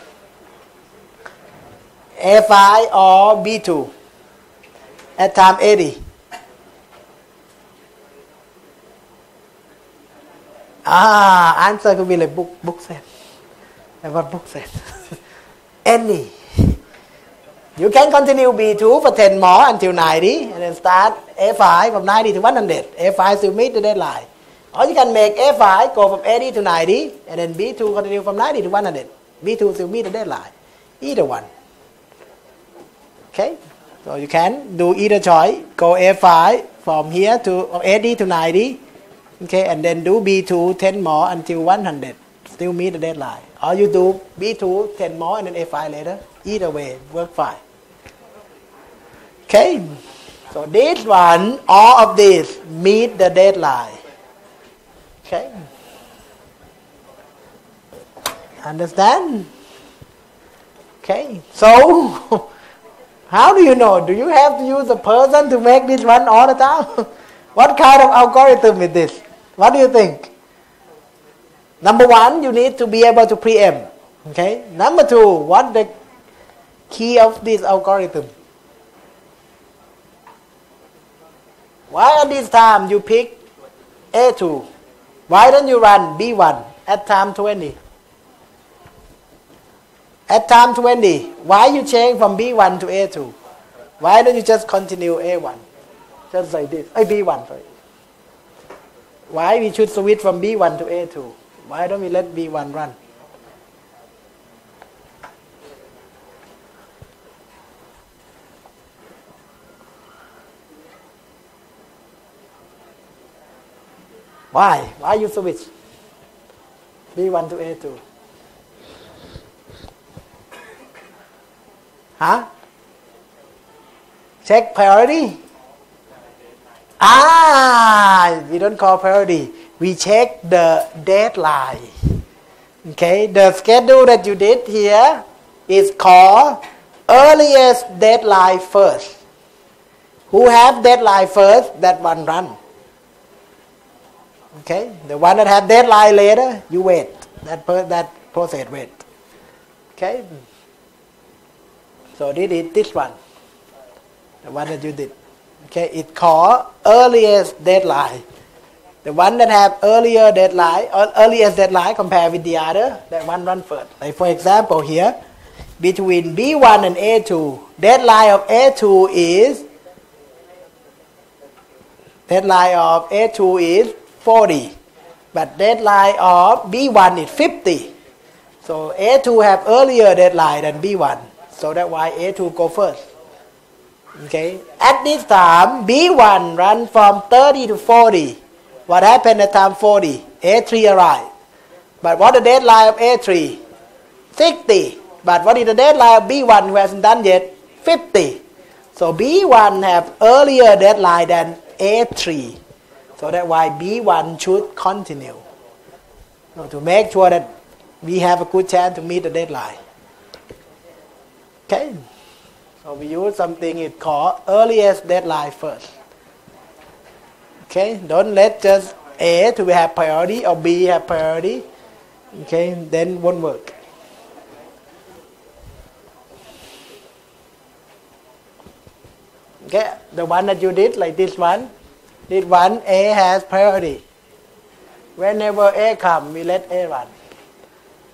A5 or B2? At time 80. Answer could be like book said. And what book said? Any. You can continue B2 for 10 more until 90 and then start A5 from 90 to 100. A5 still meet the deadline. Or you can make A5 go from 80 to 90 and then B2 continue from 90 to 100. B2 still meet the deadline. Either one. Okay? So you can do either choice. Go A5 from here to 80 to 90. Okay? And then do B2 10 more until 100. Still meet the deadline. Or you do B2 10 more and then A5 later. Either way, work fine. Okay? So this one, all of these meet the deadline. Okay? Understand? Okay? So, how do you know? Do you have to use a person to make this one all the time? What kind of algorithm is this? What do you think? Number one, you need to be able to preempt. Okay? Number two, what the key of this algorithm? Why at this time you pick A2? Why don't you run B1 at time 20? At time 20, why you change from B1 to A2? Why don't you just continue A1? Just like this. B1, sorry. Why we should switch from B1 to A2? Why don't we let B1 run? Why? Why you switch B1 to A2? Huh? Check priority? We don't call priority. We check the deadline. Okay, the schedule that you did here is called earliest deadline first. Who have deadline first, that one run. Okay, the one that have deadline later, you wait. That process wait. Okay. So this one, the one that you did. Okay, it's called earliest deadline. The one that have earliest deadline compared with the other, that one run first. Like for example here, between B1 and A2, deadline of A2 is 40, but deadline of B1 is 50. So A2 have earlier deadline than B1. So that's why A2 go first. Okay. At this time, B1 run from 30 to 40. What happened at time 40? A3 arrived. But what the deadline of A3? 60. But what is the deadline of B1 who hasn't done yet? 50. So B1 have earlier deadline than A3. So that's why B1 should continue. So to make sure that we have a good chance to meet the deadline. Okay, so we use something it's called earliest deadline first. Okay, don't let just A to have priority or B have priority. Okay, then won't work. Okay, the one that you did like this one A has priority. Whenever A comes, we let A run.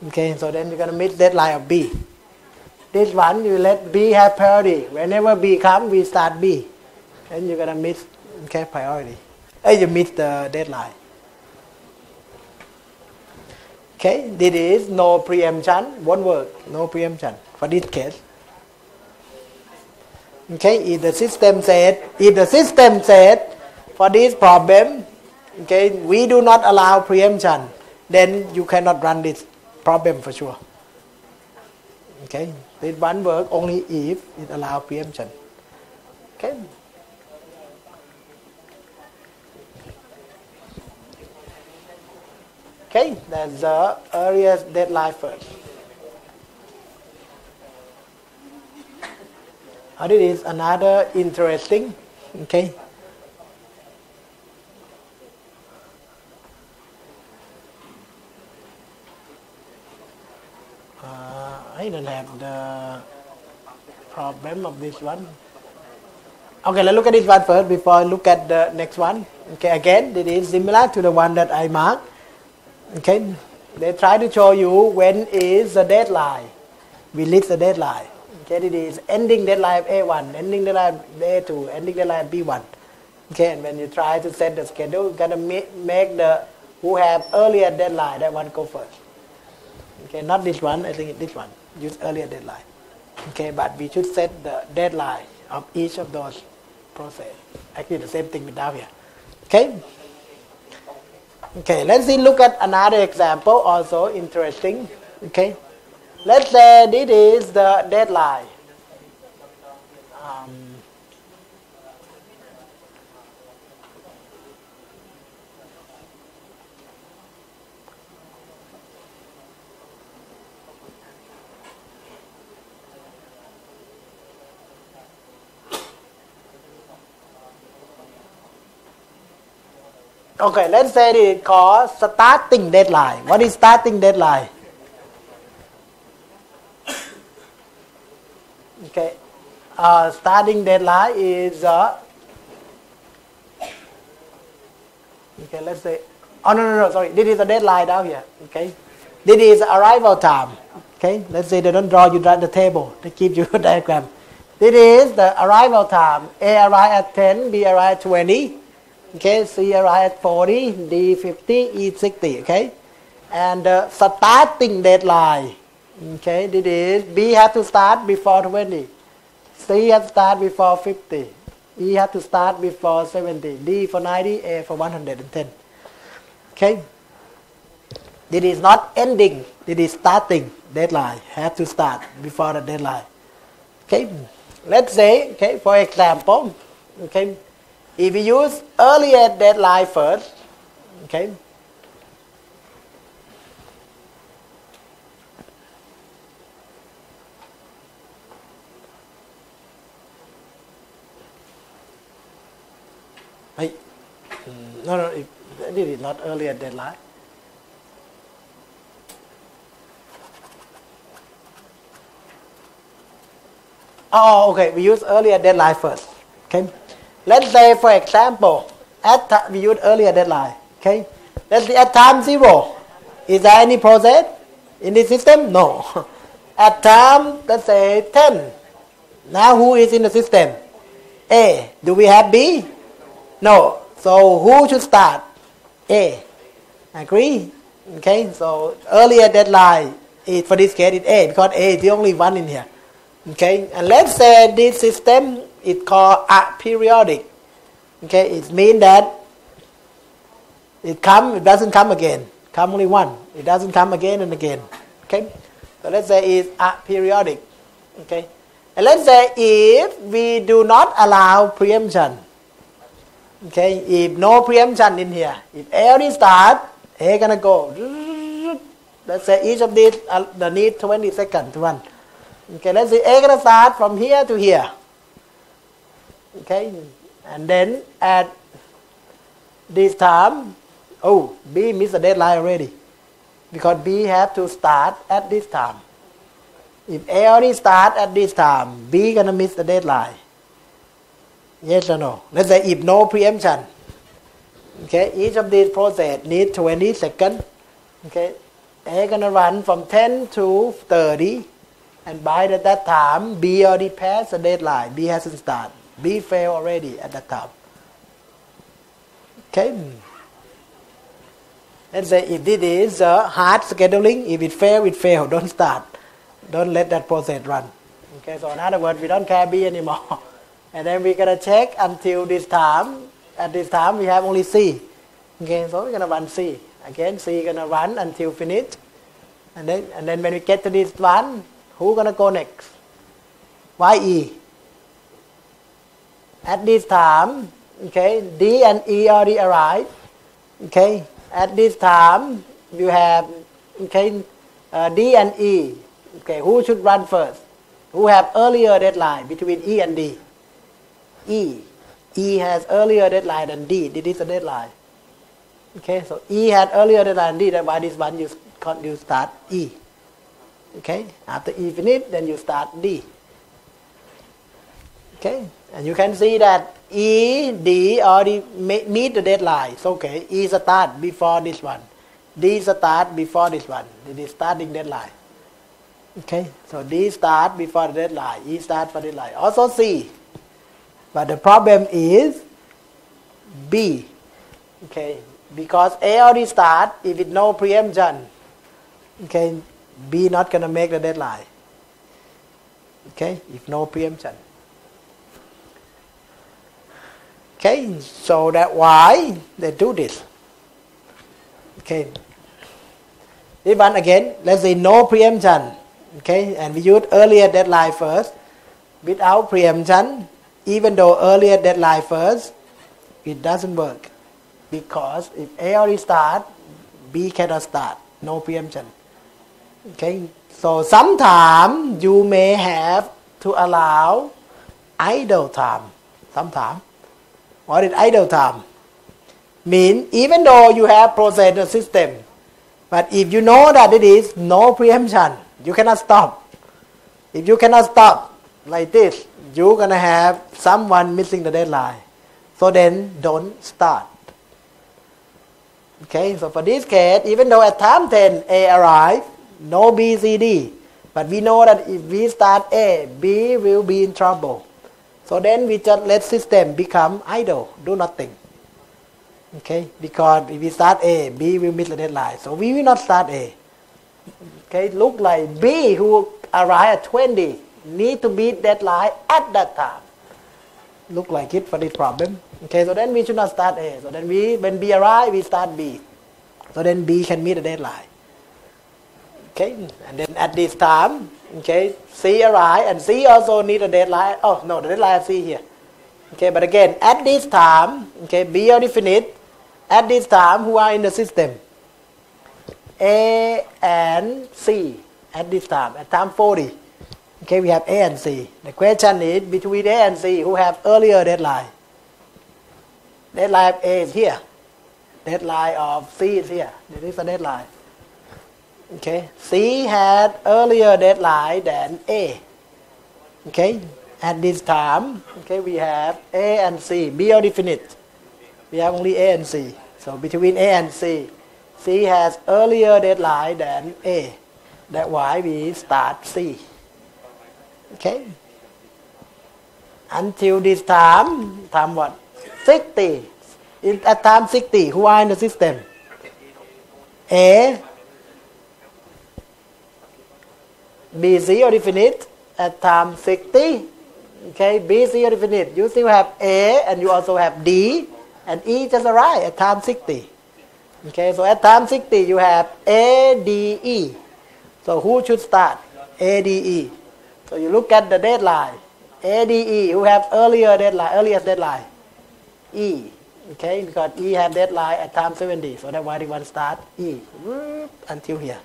Okay, so then you're gonna meet deadline of B. This one, you let B have priority. Whenever B comes, we start B. Then you're going to miss priority. You miss the deadline. Okay, this is no preemption. Won't work. No preemption for this case. Okay, if the system said for this problem, okay, we do not allow preemption, then you cannot run this problem for sure. Okay, this one work only if it allows preemption. Okay. Okay, that's the earliest deadline first. This is another interesting. Okay. I don't have the problem of this one. Okay, let's look at this one first before I look at the next one. Okay, again, it is similar to the one that I marked. Okay, they try to show you when is the deadline. We list the deadline. Okay, it is ending deadline A1, ending deadline A2, ending deadline B1. Okay, and when you try to set the schedule, you're gonna make the who have earlier deadline, that one go first. Okay, not this one, I think it's this one. Use earlier deadline. Okay, but we should set the deadline of each of those process. Actually, the same thing with down here. Okay. Okay, let's see. Look at another example. Also interesting. Okay, let's say this is the deadline. Okay, let's say it called starting deadline. What is starting deadline? Okay, starting deadline is okay. Let's say, oh no, sorry. This is the deadline down here. Okay, this is arrival time. Okay, let's say they don't draw you the table. They give you a diagram. This is the arrival time. A arrive at 10, B arrive at 20. Okay, C arrive at 40, D 50, E 60. Okay, and starting deadline. Okay, this is B has to start before 20, C has to start before 50, E has to start before 70, D for 90, A for 110. Okay, this is not ending. This is starting deadline. Have to start before the deadline. Okay, let's say, okay, for example, okay. If we use earlier deadline first, okay, no, this is not earlier deadline. Oh, okay, we use earlier deadline first. Okay. Let's say, for example, we use earlier deadline. Okay, let's say at time 0, is there any process in this system? No. At time, let's say 10. Now who is in the system? A. Do we have B? No. So who should start? A. Agree? Okay. So earlier deadline is, for this case, is A, because A is the only one in here. Okay. And let's say this system is called aperiodic. Okay, it means that it doesn't come again. Come only one. It doesn't come again and again. Okay, so let's say it's aperiodic. Okay, and let's say if we do not allow preemption. Okay, if no preemption in here, if A already start, A gonna go. Let's say each of these the need 20 seconds to run. Okay, let's say A gonna start from here to here. Okay, and then at this time, oh, B missed the deadline already, because B have to start at this time. If A already start at this time, B gonna miss the deadline. Yes or no? Let's say if no preemption. Okay, each of these process need 20 seconds. Okay, A gonna run from 10 to 30, and by that time, B already passed the deadline. B hasn't started. B failed already at that time. Okay. Let's say if this is hard scheduling, if it fail, it fail. Don't start. Don't let that process run. Okay. So in other words, we don't care B anymore, and then we're gonna check until this time. At this time, we have only C. Okay. So we're gonna run C again. C gonna run until finish, and then when we get to this one, who gonna go next? YE. At this time, okay, D and E already arrived. Okay, at this time, you have, okay, D and E. Okay, who should run first? Who have earlier deadline between E and D? E. E has earlier deadline than D. This is a deadline. Okay, so E had earlier deadline than D. That's why this one you start E. Okay, after E finish, then you start D. Okay, and you can see that E, D already meet the deadline. So, okay, E start before this one. D start before this one. This is starting deadline. Okay, so D start before the deadline. E start for deadline. Also C. But the problem is B. Okay, because A already start, if it no preemption, okay, B not gonna make the deadline. Okay, if no preemption. Okay, so that's why they do this. Okay, this one again, let's say no preemption. Okay, and we use earlier deadline first. Without preemption, even though earlier deadline first, it doesn't work. Because if A already start, B cannot start. No preemption. Okay, so sometimes you may have to allow idle time. Sometimes. What is idle time? Mean even though you have process in the system, but if you know that it is no preemption, you cannot stop. If you cannot stop like this, you're gonna have someone missing the deadline. So then don't start. Okay, so for this case, even though at time 10 A arrive, no B, C, D, but we know that if we start A, B will be in trouble. So then we just let system become idle, do nothing. Okay, because if we start A, B will miss the deadline. So we will not start A. Okay, look like B who arrive at 20 need to beat deadline at that time. Look like it for this problem. Okay, so then we should not start A. So then when B arrive, we start B. So then B can meet the deadline. Okay, and then at this time, okay, C arrive and C also need a deadline. Oh no, the deadline is C here. Okay, but again, at this time, okay, B already finished. At this time, who are in the system? A and C. At this time, at time 40. Okay, we have A and C. The question is between A and C, who have earlier deadline? Deadline of A is here. Deadline of C is here. This is a deadline. Okay, C had earlier deadline than A. Okay, at this time, okay, we have A and C. B already finished. We have only A and C. So between A and C, C has earlier deadline than A. That's why we start C. Okay. Until this time what? 60. At time 60, who are in the system? A, B, C already finished at time 60. Okay, B, C already finished. You still have A and you also have D and E just arrived at time 60. Okay, so at time 60 you have A, D, E. So who should start? A, D, E. So you look at the deadline. A, D, E, who have earliest deadline? E. Okay, because E have deadline at time 70. So that's why they want to start E. Until here.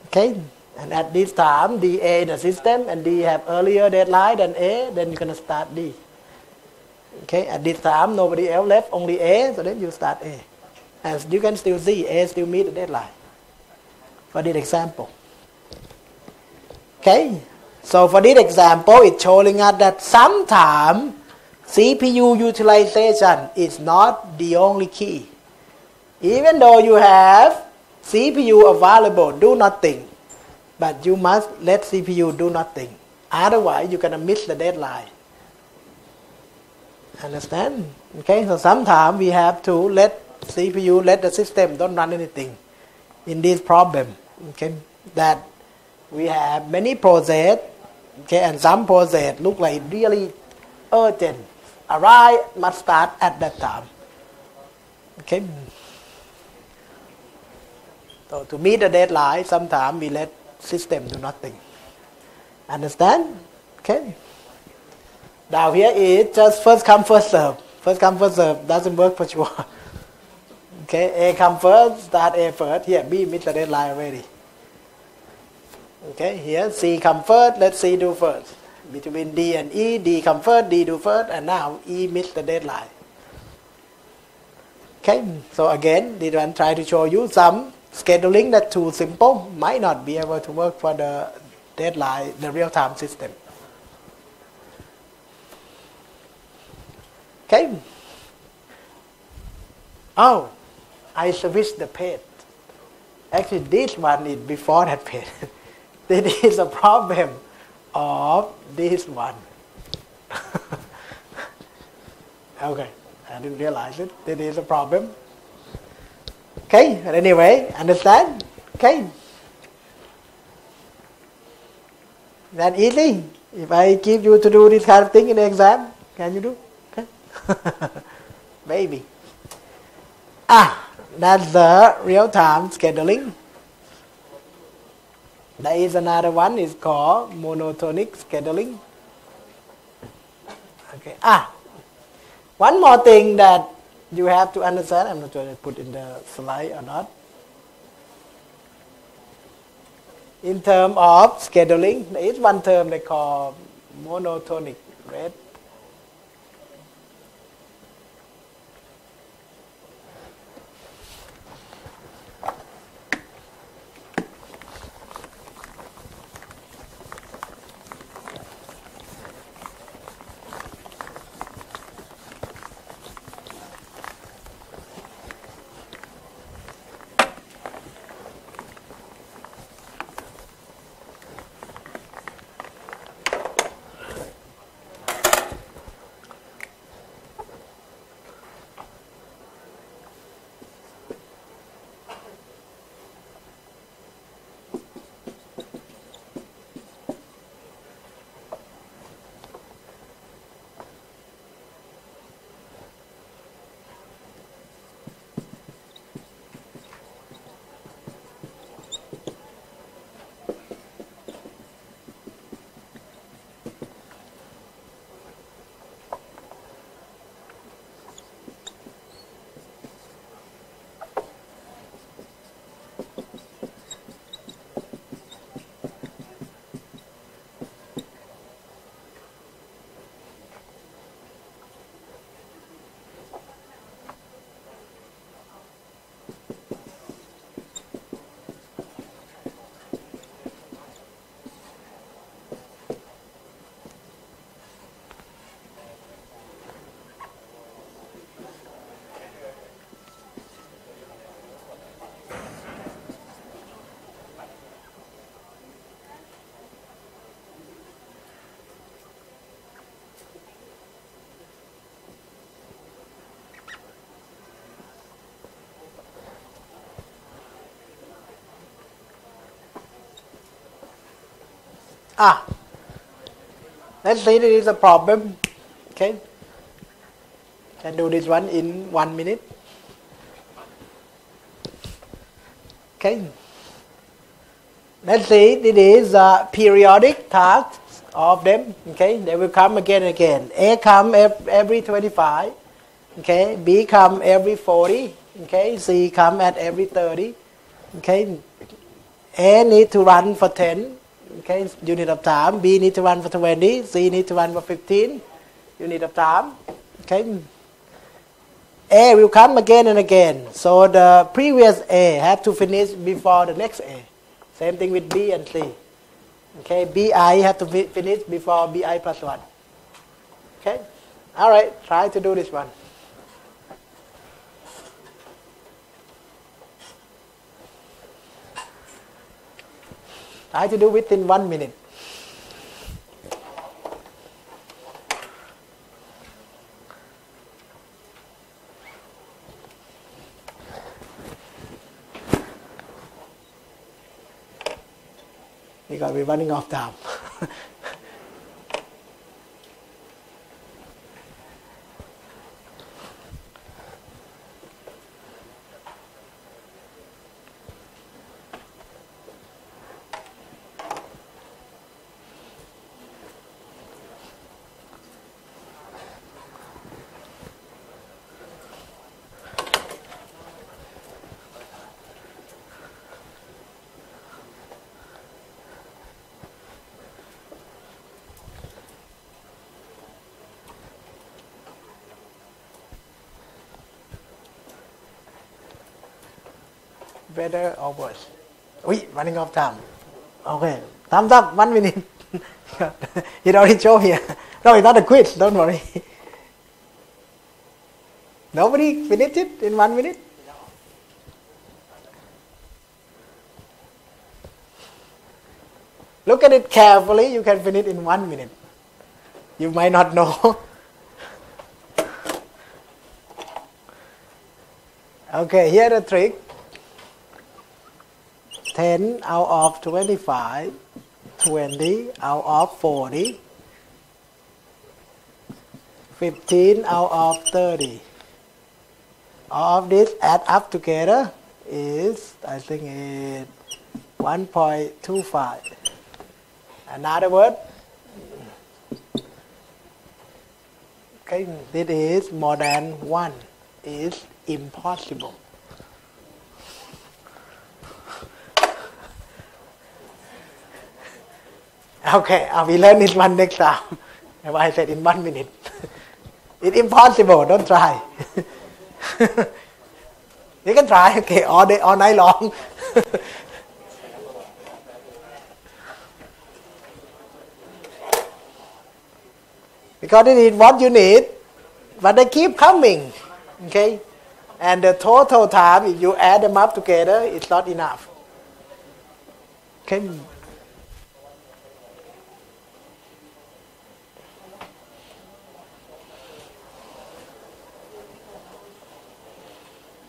Okay, and at this time, D, A in the system, and D have earlier deadline than A, then you're going to start D. Okay, at this time, nobody else left, only A, so then you start A. As you can still see, A still meet the deadline. For this example. Okay, so for this example, it's showing us that sometimes CPU utilization is not the only key. Even though you have CPU available, do nothing. But you must let CPU do nothing. Otherwise, you're going to miss the deadline. Understand? Okay, so sometimes we have to let CPU, let the system don't run anything. In this problem, okay, that we have many process, okay, and some process look like really urgent. Arrive must start at that time. Okay. So to meet the deadline, sometimes we let system do nothing. Understand? Okay. Now here is just first come first serve. First come first serve doesn't work for sure. Okay, A come first, start A first. Here, B missed the deadline already. Okay, here C come first, let C do first. Between D and E, D come first, D do first, and now E missed the deadline. Okay, so again, this one try to show you some scheduling that too simple might not be able to work for the deadline, the real-time system. Okay. Oh, I switched the page. Actually, this one is before that page. This is a problem of this one. Okay, I didn't realize it. This is a problem. Okay, but anyway, understand? Okay. That easy. If I give you to do this kind of thing in the exam, can you do? Okay. Maybe. That's the real-time scheduling. There is another one, it's called monotonic scheduling. Okay. One more thing that you have to understand, I'm not sure I put in the slide or not. In terms of scheduling, there is one term they call monotonic rate. Let's say there is a problem. Okay. Can do this one in 1 minute. Okay. Let's say it is periodic tasks of them. Okay. They will come again and again. A come every 25. Okay. B come every 40. Okay. C come at every 30. Okay. A need to run for 10. Okay, unit of time. B need to run for 20. C need to run for 15 unit of time. Okay. A will come again and again. So the previous A have to finish before the next A. Same thing with B and C. Okay, BI have to finish before BI plus 1. Okay. All right, try to do this one. Try to do within 1 minute. Because we're running off time. better or worse? We running off time. Okay, thumbs up. 1 minute. It already show here. No, it's not a quiz. Don't worry. Nobody finished it in 1 minute. Look at it carefully. You can finish in 1 minute. You might not know. Okay, here the trick. 10 out of 25, 20 out of 40, 15 out of 30. All of this add up together is, I think it's 1.25. Another word, okay, this is more than 1, is impossible. Okay, we learn this one next time. As I said in 1 minute. It's impossible, don't try. You can try, okay, all day, all night long. Because it is what you need, but they keep coming, okay? And the total time, if you add them up together, it's not enough. Okay?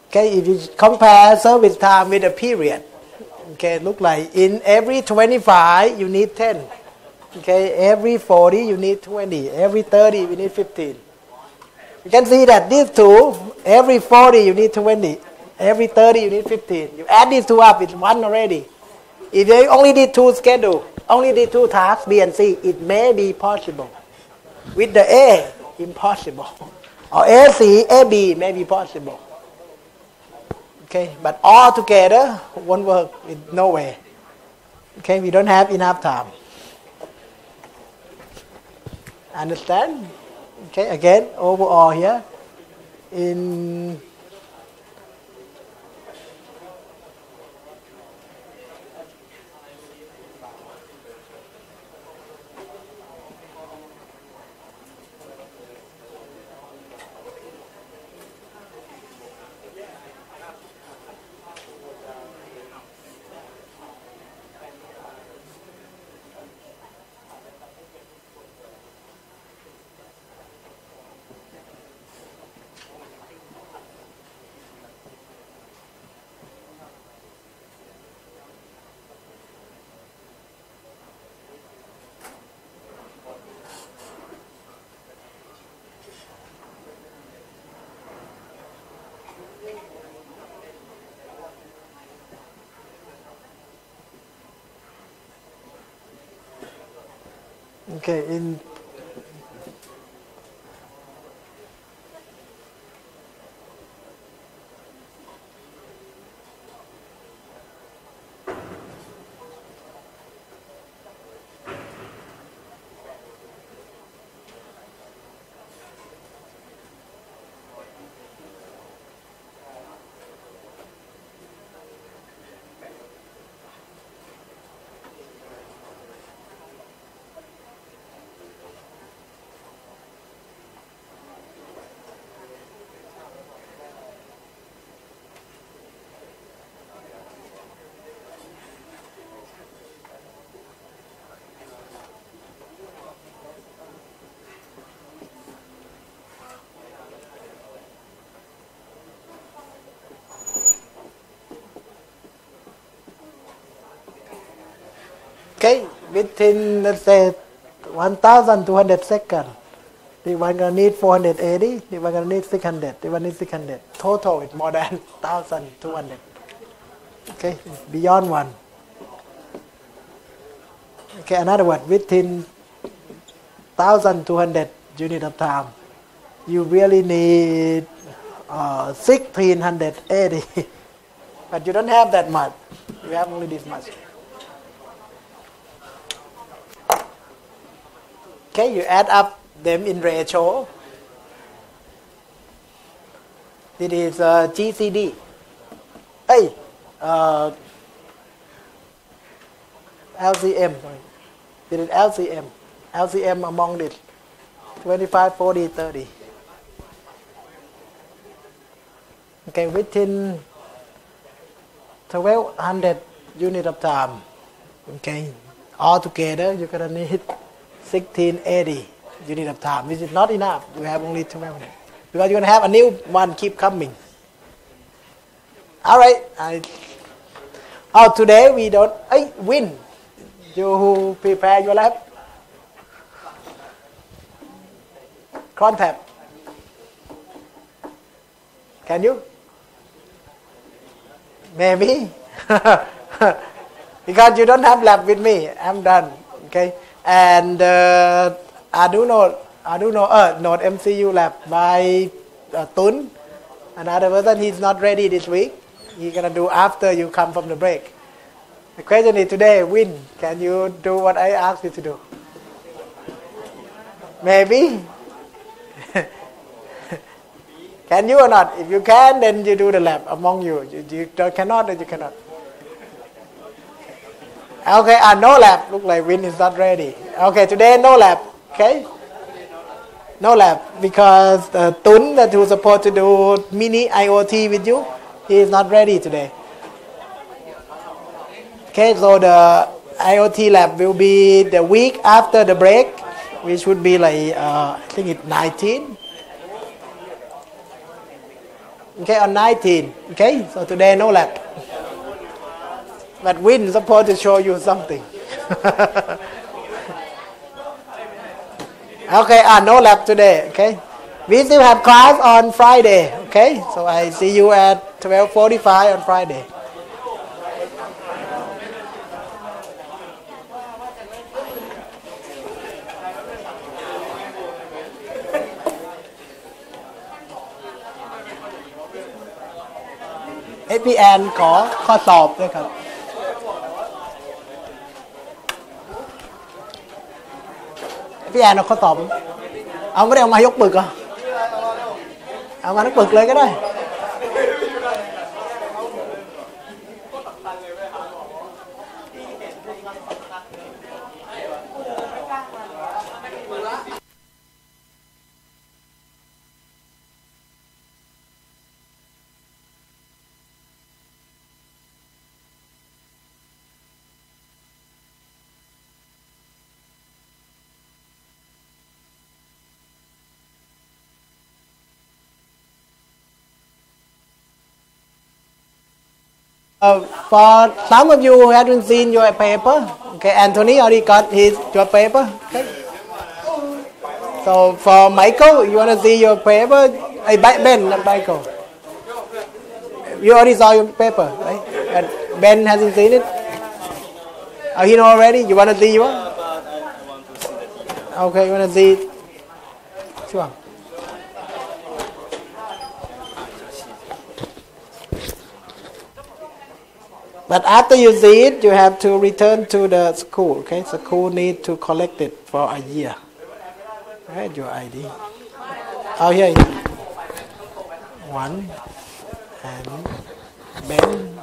Okay, if you compare service time with a period, okay, look like in every 25 you need 10. Okay, every 40 you need 20, every 30 you need 15. You can see that these two, every 40 you need 20, every 30 you need 15. You add these two up, it's 1 already. If you only did 2 schedule, only did 2 tasks, B and C, it may be possible. With the A, impossible. Or AC, AB may be possible. Okay, but all together won't work. It's no way. Okay, we don't have enough time. Understand? Okay, again, overall here in okay, in okay, within, let's say, 1,200 seconds, the one gonna need 480, the one gonna need 600, the one needs 600. Total is more than 1,200. Okay, it's beyond 1. Okay, another word, within 1,200 units of time, you really need 1,680. But you don't have that much. You have only this much. Okay, you add up them in ratio. It is GCD. Hey, LCM. Sorry. Did it LCM? LCM among this 25, 40, 30. Okay, within 1200 unit of time. Okay, altogether you're gonna need 1680 unit of time, which is not enough. You have only 1200 because you're gonna have a new one keep coming. All right. Today we don't. Win. You prepare your lab. Contact. Can you? Maybe. Because you don't have lab with me. I'm done. Okay. And Arduino Node MCU lab by Tun. Another person, he's not ready this week. He's gonna do after you come from the break. The question is today, Win, can you do what I asked you to do? Maybe. Can you or not? If you can, then you do the lab among you. You cannot, then you cannot. Okay, no lab. Look like Win is not ready. Okay, today no lab. Okay? No lab because Tun that was supposed to do mini IoT with you, he is not ready today. Okay, so the IoT lab will be the week after the break, which would be like I think it's 19. Okay, on 19. Okay, so today no lab. But Win is supposed to show you something. Okay, no lab today. Okay, we still have class on Friday. Okay, so I see you at 12:45 on Friday.พี่แอนขอข้อสอบด้วยครับพี่แอนเอาข้อสอบเอาไม่ได้เอามายกปึกเหรอเอามาทั้งปึกเลยก็ได้For some of you who haven't seen your paper, okay, Anthony already got your paper. Okay. So for Michael, you want to see your paper? Ben, not Michael. You already saw your paper, right? And Ben hasn't seen it. Oh, he know already. You want to see yours? Okay, you want to see it? Sure. But after you see it, you have to return to the school. Okay, school need to collect it for a year. Right, your ID. Oh, here. One and Ben.